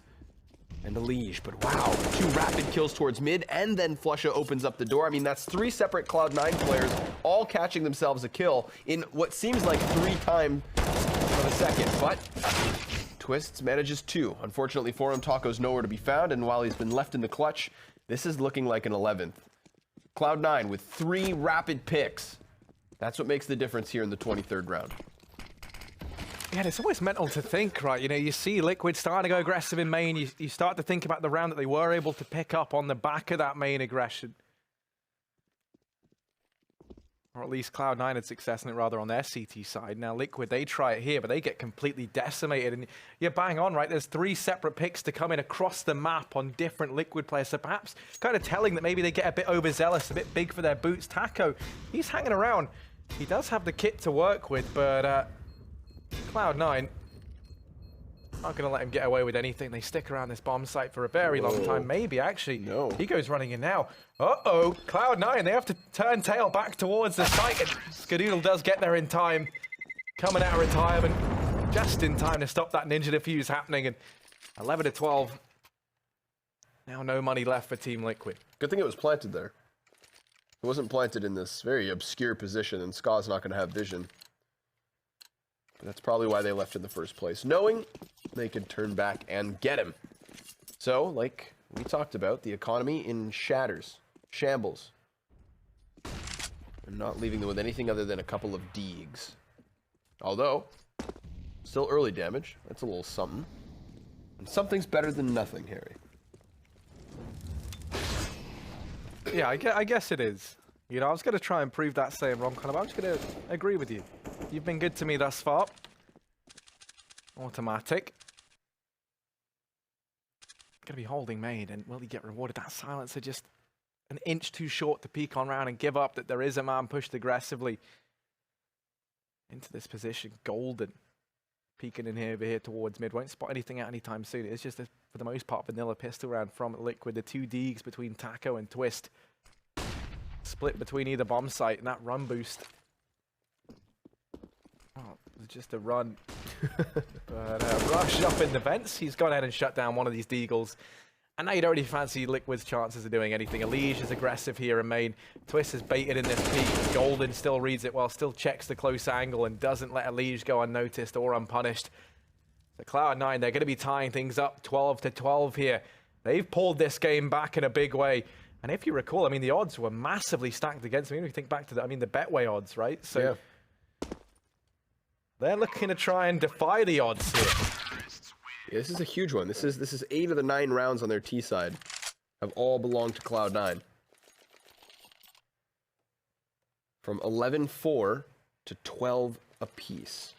and Elige, but wow, 2 rapid kills towards mid, and then Flusha opens up the door. I mean, that's 3 separate Cloud9 players, all catching themselves a kill in what seems like 3 times of a second, but Twists manages 2. Unfortunately for him, Taco's nowhere to be found, and while he's been left in the clutch, this is looking like an 11th. Cloud9 with 3 rapid picks. That's what makes the difference here in the 23rd round. Yeah, it's always mental to think, right? You know, you see Liquid starting to go aggressive in main. You start to think about the round that they were able to pick up on the back of that main aggression. Or at least Cloud9 had success in it rather on their CT side. Now Liquid, they try it here, but they get completely decimated. And you're bang on, right? There's 3 separate picks to come in across the map on different Liquid players. So perhaps kind of telling that maybe they get a bit overzealous, a bit big for their boots. Taco, he's hanging around. He does have the kit to work with, but Cloud9 not going to let him get away with anything. They stick around this bomb site for a very long time. Maybe, actually. No. He goes running in now. Uh-oh, Cloud9, they have to turn tail back towards the site. And Skadoodle does get there in time. Coming out of retirement. Just in time to stop that ninja defuse happening. And 11-12. Now no money left for Team Liquid. Good thing it was planted there. It wasn't planted in this very obscure position, and Ska's not going to have vision. That's probably why they left in the first place, knowing they could turn back and get him. So, like we talked about, the economy in shambles. And not leaving them with anything other than a couple of Deegs. Although, still early damage. That's a little something. And something's better than nothing, Harry. Yeah, I guess it is. You know, I was going to try and prove that saying wrong, but I'm just going to agree with you. You've been good to me thus far. Automatic. Going to be holding main, and will he get rewarded? That silencer just an inch too short to peek on round and give up that there is a man pushed aggressively. into this position. Golden peeking in here over here towards mid. Won't spot anything out anytime soon. It's just, for the most part, vanilla pistol round from Liquid. The 2 Deegs between Taco and Twist. Split between either bomb site and that run boost. Oh, it was just a run. But Rush up in the vents. He's gone ahead and shut down one of these Deagles. And now you don't really fancy Liquid's chances of doing anything. Elige is aggressive here in main. Twist is baited in this peak. Golden still reads it well, still checks the close angle and doesn't let Elige go unnoticed or unpunished. The Cloud9, they're going to be tying things up 12-12 here. They've pulled this game back in a big way. And if you recall, I mean, the odds were massively stacked against them. Even if you think back to the Betway odds, right? So yeah. They're looking to try and defy the odds here. Yeah, this is a huge one. This is 8 of the 9 rounds on their T side have all belonged to Cloud9. From 11-4 to 12 apiece.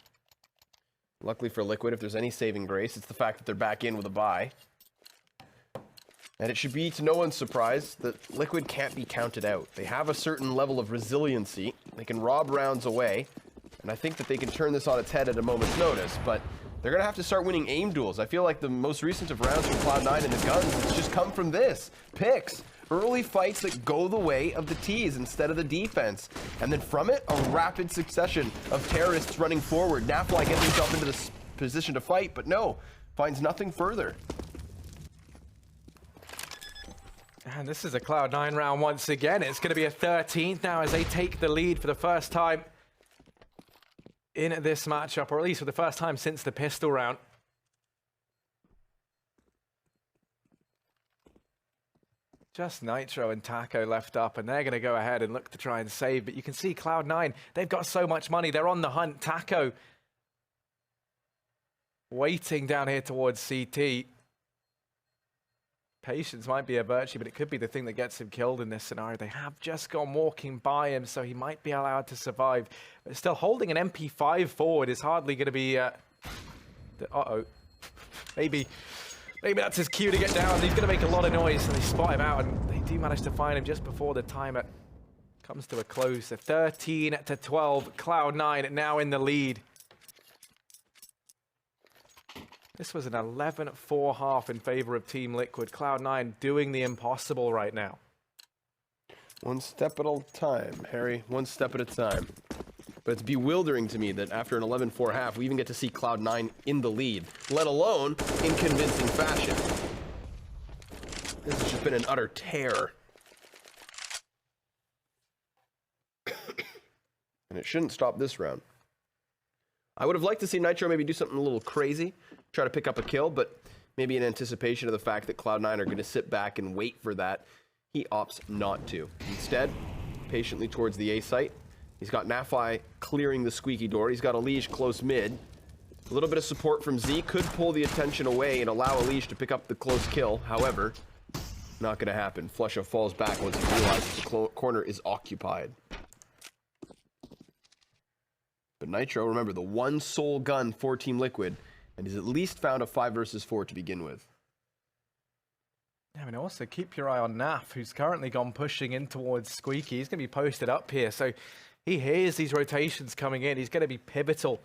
Luckily for Liquid, if there's any saving grace, it's the fact that they're back in with a bye. And it should be to no one's surprise that Liquid can't be counted out. They have a certain level of resiliency. They can rob rounds away. And I think that they can turn this on its head at a moment's notice. But they're going to have to start winning aim duels. I feel like the most recent of rounds from Cloud9 and the guns, it's just come from this. Picks. Early fights that go the way of the T's instead of the defense. And then from it, a rapid succession of terrorists running forward. Nafly gets himself into this position to fight, but no, finds nothing further. And this is a Cloud9 round once again. It's going to be a 13th now as they take the lead for the first time in this matchup, or at least for the first time since the pistol round. Just Nitro and Taco left up, and they're going to go ahead and look to try and save. But you can see Cloud9, they've got so much money. They're on the hunt. Taco waiting down here towards CT. Patience might be a virtue, but it could be the thing that gets him killed in this scenario. They have just gone walking by him, so he might be allowed to survive. But still, holding an MP5 forward is hardly going to be... uh-oh. Maybe that's his cue to get down. He's going to make a lot of noise, so they spot him out, and they do manage to find him just before the timer comes to a close. So 13-12, Cloud9 now in the lead. This was an 11-4 half in favor of Team Liquid. Cloud9 doing the impossible right now. One step at a time, Harry. One step at a time. But it's bewildering to me that after an 11-4 half, we even get to see Cloud9 in the lead, let alone in convincing fashion. This has just been an utter tear. And it shouldn't stop this round. I would have liked to see Nitro maybe do something a little crazy, try to pick up a kill, but maybe in anticipation of the fact that Cloud9 are going to sit back and wait for that, he opts not to. Instead, patiently towards the A site. He's got Nafly clearing the squeaky door. He's got Elige close mid. A little bit of support from Z could pull the attention away and allow Elige to pick up the close kill. However, not going to happen. Flusha falls back once he realizes the corner is occupied. But Nitro, remember, the one sole gun for Team Liquid, and he's at least found a 5 versus 4 to begin with. Yeah, I mean, also keep your eye on Naf, who's currently gone pushing in towards Squeaky. He's going to be posted up here, so he hears these rotations coming in. He's going to be pivotal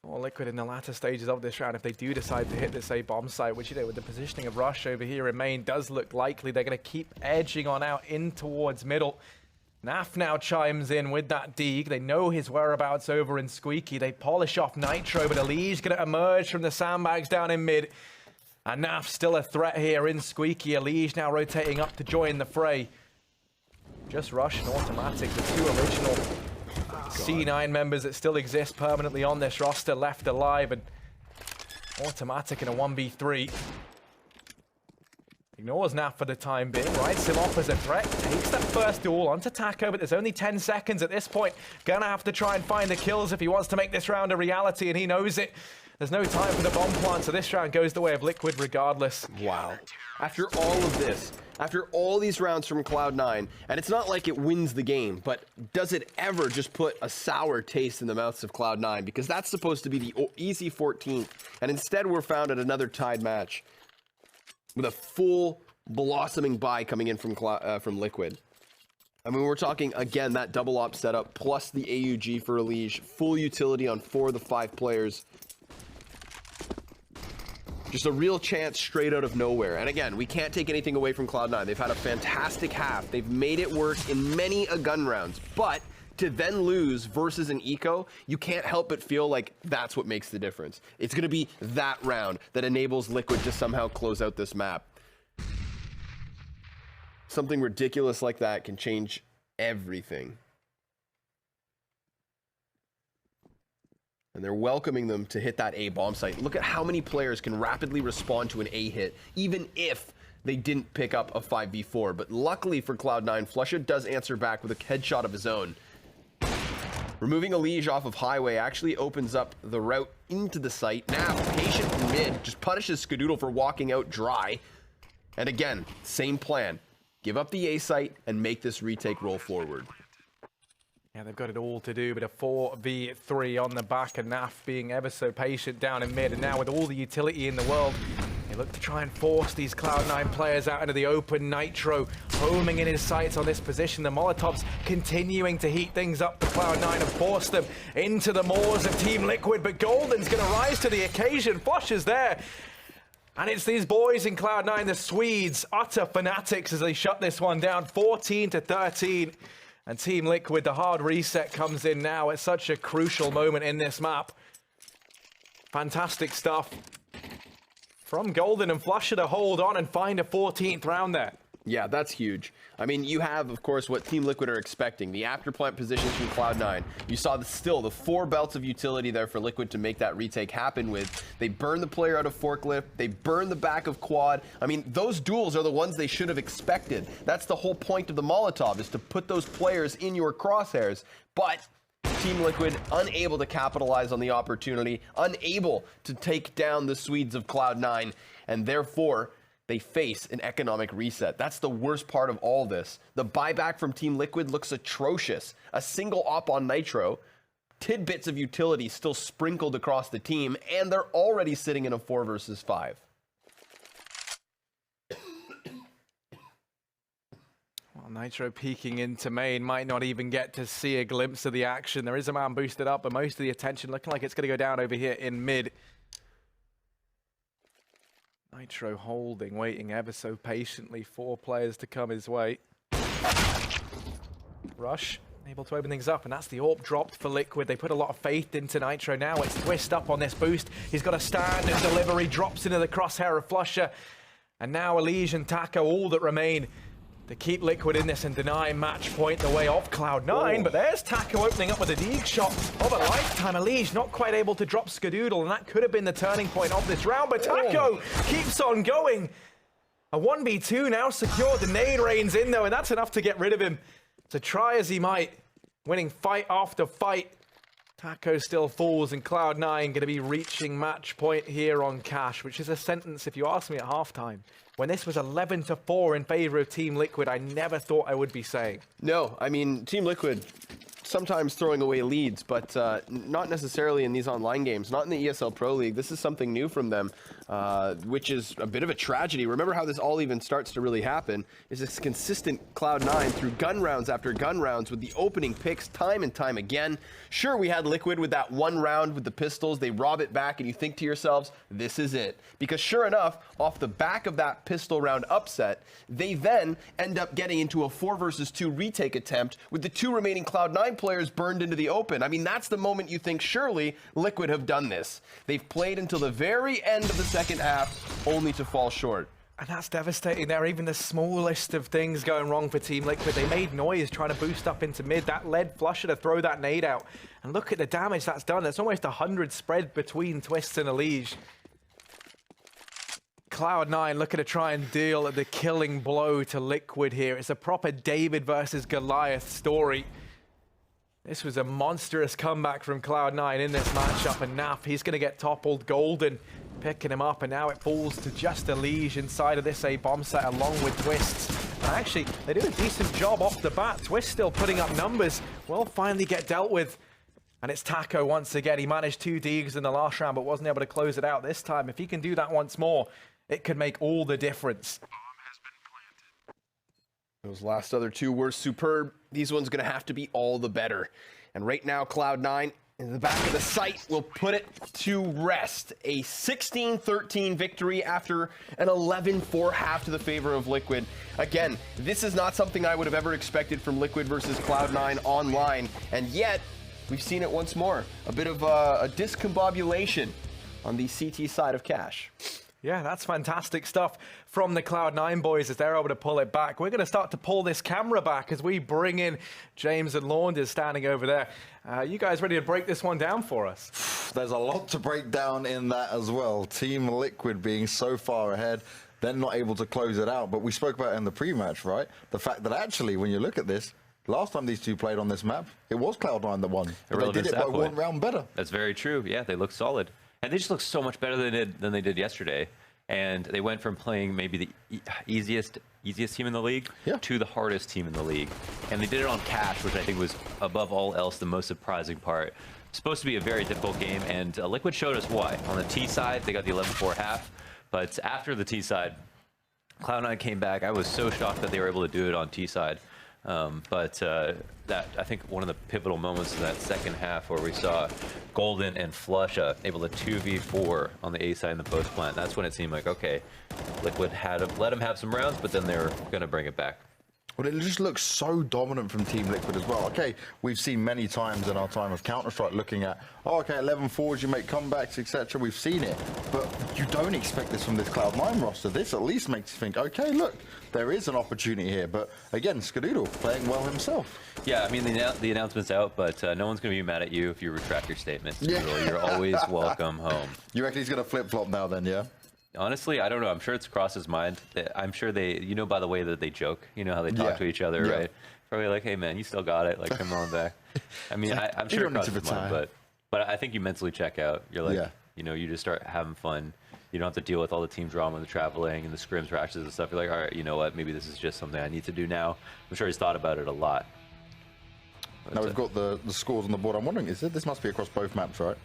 for Liquid in the latter stages of this round if they do decide to hit this A bomb site, which, you know, with the positioning of Rush over here in main does look likely. They're going to keep edging on out in towards middle. Naf now chimes in with that Deeg. They know his whereabouts over in Squeaky. They polish off Nitro, but Elige going to emerge from the sandbags down in mid. And Naf still a threat here in Squeaky. Elige now rotating up to join the fray. Just Rush and Automatic, the two original C9 members that still exist permanently on this roster, left alive. And Automatic in a 1v3. Ignores Naf for the time being, writes him off as a threat, takes that first duel onto Taco, but there's only 10 seconds at this point. Gonna have to try and find the kills if he wants to make this round a reality, and he knows it. There's no time for the bomb plant, so this round goes the way of Liquid regardless. Wow. After all of this, after all these rounds from Cloud9, and it's not like it wins the game, but does it ever just put a sour taste in the mouths of Cloud9? Because that's supposed to be the easy 14th, and instead we're found at another tied match with a full blossoming bye coming in from Liquid. I mean, we're talking, again, that double op setup, plus the AUG for Elige, full utility on 4 of the 5 players. Just a real chance straight out of nowhere. And again, we can't take anything away from Cloud9. They've had a fantastic half. They've made it work in many a gun rounds. But to then lose versus an eco, you can't help but feel like that's what makes the difference. It's going to be that round that enables Liquid to somehow close out this map. Something ridiculous like that can change everything. And they're welcoming them to hit that A bomb site. Look at how many players can rapidly respond to an A hit, even if they didn't pick up a 5v4. But luckily for Cloud9, Flusha does answer back with a headshot of his own. Removing Elige off of Highway actually opens up the route into the site. Now, patient mid just punishes Skadoodle for walking out dry. And again, same plan. Give up the A site and make this retake roll forward. Yeah, they've got it all to do, but a 4v3 on the back, and Naf being ever so patient down in mid. And now with all the utility in the world, they look to try and force these Cloud9 players out into the open. Nitro homing in his sights on this position. The Molotovs continuing to heat things up for Cloud9 and force them into the maws of Team Liquid. But Golden's going to rise to the occasion. Flush is there. And it's these boys in Cloud9, the Swedes, utter fanatics as they shut this one down, 14-13. And Team Liquid, the hard reset comes in now at such a crucial moment in this map. Fantastic stuff from Golden and Flusha to hold on and find a 14th round there. Yeah, that's huge. I mean, you have, of course, what Team Liquid are expecting. The afterplant positions from Cloud9. You saw still the 4 belts of utility there for Liquid to make that retake happen with. They burn the player out of forklift. They burn the back of quad. I mean, those duels are the ones they should have expected. That's the whole point of the Molotov, is to put those players in your crosshairs. But Team Liquid unable to capitalize on the opportunity, unable to take down the Swedes of Cloud9, and therefore they face an economic reset. That's the worst part of all this. The buyback from Team Liquid looks atrocious. A single op on Nitro, tidbits of utility still sprinkled across the team, and they're already sitting in a 4 versus 5. Well, Nitro peeking into main, might not even get to see a glimpse of the action. There is a man boosted up, but most of the attention looking like it's going to go down over here in mid. Nitro holding, waiting ever so patiently. 4 players to come his way. Rush, able to open things up, and that's the AWP dropped for Liquid. They put a lot of faith into Nitro. Now it's Twist up on this boost. He's got a stand and delivery, drops into the crosshair of Flusha. And now Elige and Taco, all that remain to keep Liquid in this and deny match point the way of Cloud9. Oh. But there's Taco opening up with a dig shot of a lifetime. Elige not quite able to drop Skadoodle, and that could have been the turning point of this round. But Taco keeps on going. A 1v2 now secured. The nade rains in though, and that's enough to get rid of him. To try as he might, winning fight after fight. Taco still falls, and Cloud9 going to be reaching match point here on Cash, which is a sentence, if you ask me, at halftime. When this was 11-4 in favor of Team Liquid, I never thought I would be saying. No, I mean, Team Liquid sometimes throwing away leads, but not necessarily in these online games, not in the ESL Pro League. This is something new from them, which is a bit of a tragedy. Remember how this all even starts to really happen is this consistent Cloud9 through gun rounds after gun rounds with the opening picks time and time again. Sure, we had Liquid with that one round with the pistols. They rob it back and you think to yourselves, this is it. Because sure enough, off the back of that pistol round upset, they then end up getting into a 4 versus 2 retake attempt with the 2 remaining Cloud9 players burned into the open. I mean, that's the moment you think surely Liquid have done this. They've played until the very end of the second half, only to fall short. And that's devastating there. Even the smallest of things going wrong for Team Liquid. They made noise trying to boost up into mid. That led Flusha to throw that nade out. And look at the damage that's done. There's almost 100 spread between Twist and Elige. Cloud9 looking to try and deal the killing blow to Liquid here. It's a proper David versus Goliath story. This was a monstrous comeback from Cloud9 in this matchup, and Naf, he's going to get toppled. Golden picking him up, and now it falls to just Elige inside of this A bomb set along with Twists. And actually, they do a decent job off the bat. Twist still putting up numbers. Will finally get dealt with. And it's Taco once again. He managed 2 digs in the last round, but wasn't able to close it out this time. If he can do that once more, it could make all the difference. Those last other two were superb. These ones going to have to be all the better. And right now, Cloud9 in the back of the site will put it to rest. A 16-13 victory after an 11-4 half to the favor of Liquid. Again, this is not something I would have ever expected from Liquid versus Cloud9 online. And yet, we've seen it once more. A bit of a discombobulation on the CT side of Cash. Yeah, that's fantastic stuff from the Cloud9 boys as they're able to pull it back. We're going to start to pull this camera back as we bring in James and Launders standing over there. You guys ready to break this one down for us? There's a lot to break down in that as well. Team Liquid being so far ahead, they're not able to close it out. But we spoke about it in the pre-match, right? The fact that actually, when you look at this, last time these two played on this map, it was Cloud9 that won. They did it by one round better. That's very true. Yeah, they look solid. And they just look so much better than they did yesterday. And they went from playing maybe the easiest team in the league to the hardest team in the league. And they did it on Cash, which I think was, above all else, the most surprising part. Supposed to be a very difficult game, and Liquid showed us why. On the T side, they got the 11-4 half. But after the T side, Cloud9 came back. I was so shocked that they were able to do it on T side. That I think one of the pivotal moments in that second half where we saw Golden and Flusha able to 2v4 on the A side in the post plant. That's when it seemed like, okay, Liquid had to let them have some rounds, but then they're going to bring it back. Well, it just looks so dominant from Team Liquid as well. Okay, we've seen many times in our time of Counter-Strike looking at, oh, okay, 11-4s, you make comebacks, etc. We've seen it, but you don't expect this from this Cloud9 roster. This at least makes you think, okay, look, there is an opportunity here. But again, Skadoodle playing well himself. Yeah, I mean, the announcement's out, but no one's going to be mad at you if you retract your statement. Yeah. You're always welcome home. You reckon he's going to flip-flop now then, yeah? Honestly, I don't know. I'm sure it's crossed his mind. I'm sure you know, by the way that they joke, you know how they talk to each other, right? Probably like, hey, man, you still got it. Like, come on back. I mean, I'm sure it crosses his mind, but I think you mentally check out. You're like, you know, you just start having fun. You don't have to deal with all the team drama, the traveling, and the scrims, practices, and stuff. You're like, all right, you know what? Maybe this is just something I need to do now. I'm sure he's thought about it a lot. Now we've got the scores on the board. I'm wondering, this must be across both maps, right?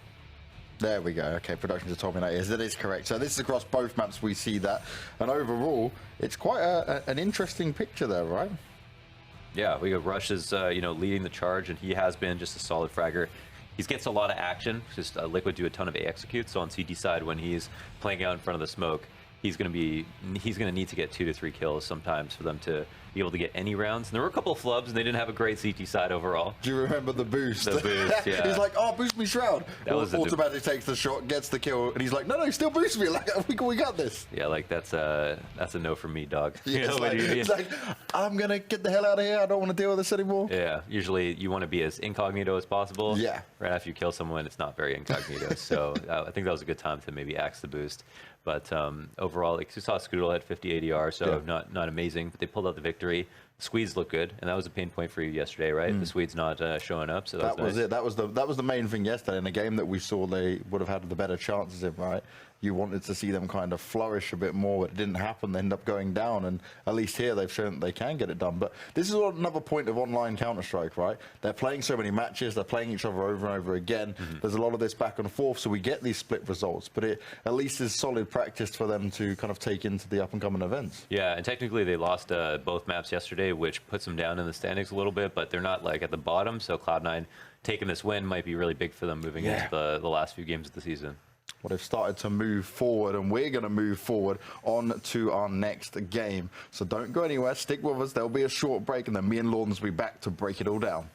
There we go. Okay, production just told me that is correct. So this is across both maps. We see that, and overall, it's quite an interesting picture there, right? Yeah, we got Rush is you know, leading the charge, and he has been just a solid fragger. He gets a lot of action. Just Liquid do a ton of A executes. So on CT side, when he's playing out in front of the smoke, he's going to need to get 2 to 3 kills sometimes for them to be able to get any rounds. And there were a couple of flubs, and they didn't have a great CT side overall. Do you remember the boost? The boost, yeah. He's like, oh, boost me Shroud. That was automatically takes the shot, gets the kill, and he's like, no, still boost me. Like, we got this. Yeah, like that's a no from me, dog. Yeah, you know, it's like, I'm gonna get the hell out of here. I don't want to deal with this anymore. Yeah, usually you want to be as incognito as possible. Yeah. Right after you kill someone, it's not very incognito. So I think that was a good time to maybe axe the boost. But overall, like you saw, Skadoodle had 50 ADR, so not amazing. But they pulled out the victory. Swedes look good, and that was a pain point for you yesterday, right? The Swedes not showing up, so that was nice. It. That was the main thing yesterday. In a game that we saw, they would have had the better chances in, right? You wanted to see them kind of flourish a bit more, but it didn't happen. They end up going down, and at least here they've shown that they can get it done. But this is another point of online Counter-Strike, right? They're playing so many matches, they're playing each other over and over again. There's a lot of this back and forth, so we get these split results. But it at least is solid practice for them to kind of take into the up-and-coming events. Yeah, and technically they lost both maps yesterday, which puts them down in the standings a little bit, but they're not like at the bottom. So Cloud9 taking this win might be really big for them moving into the last few games of the season. Well, they've started to move forward, and we're going to move forward on to our next game. So don't go anywhere. Stick with us. There'll be a short break, and then me and Lawrence will be back to break it all down.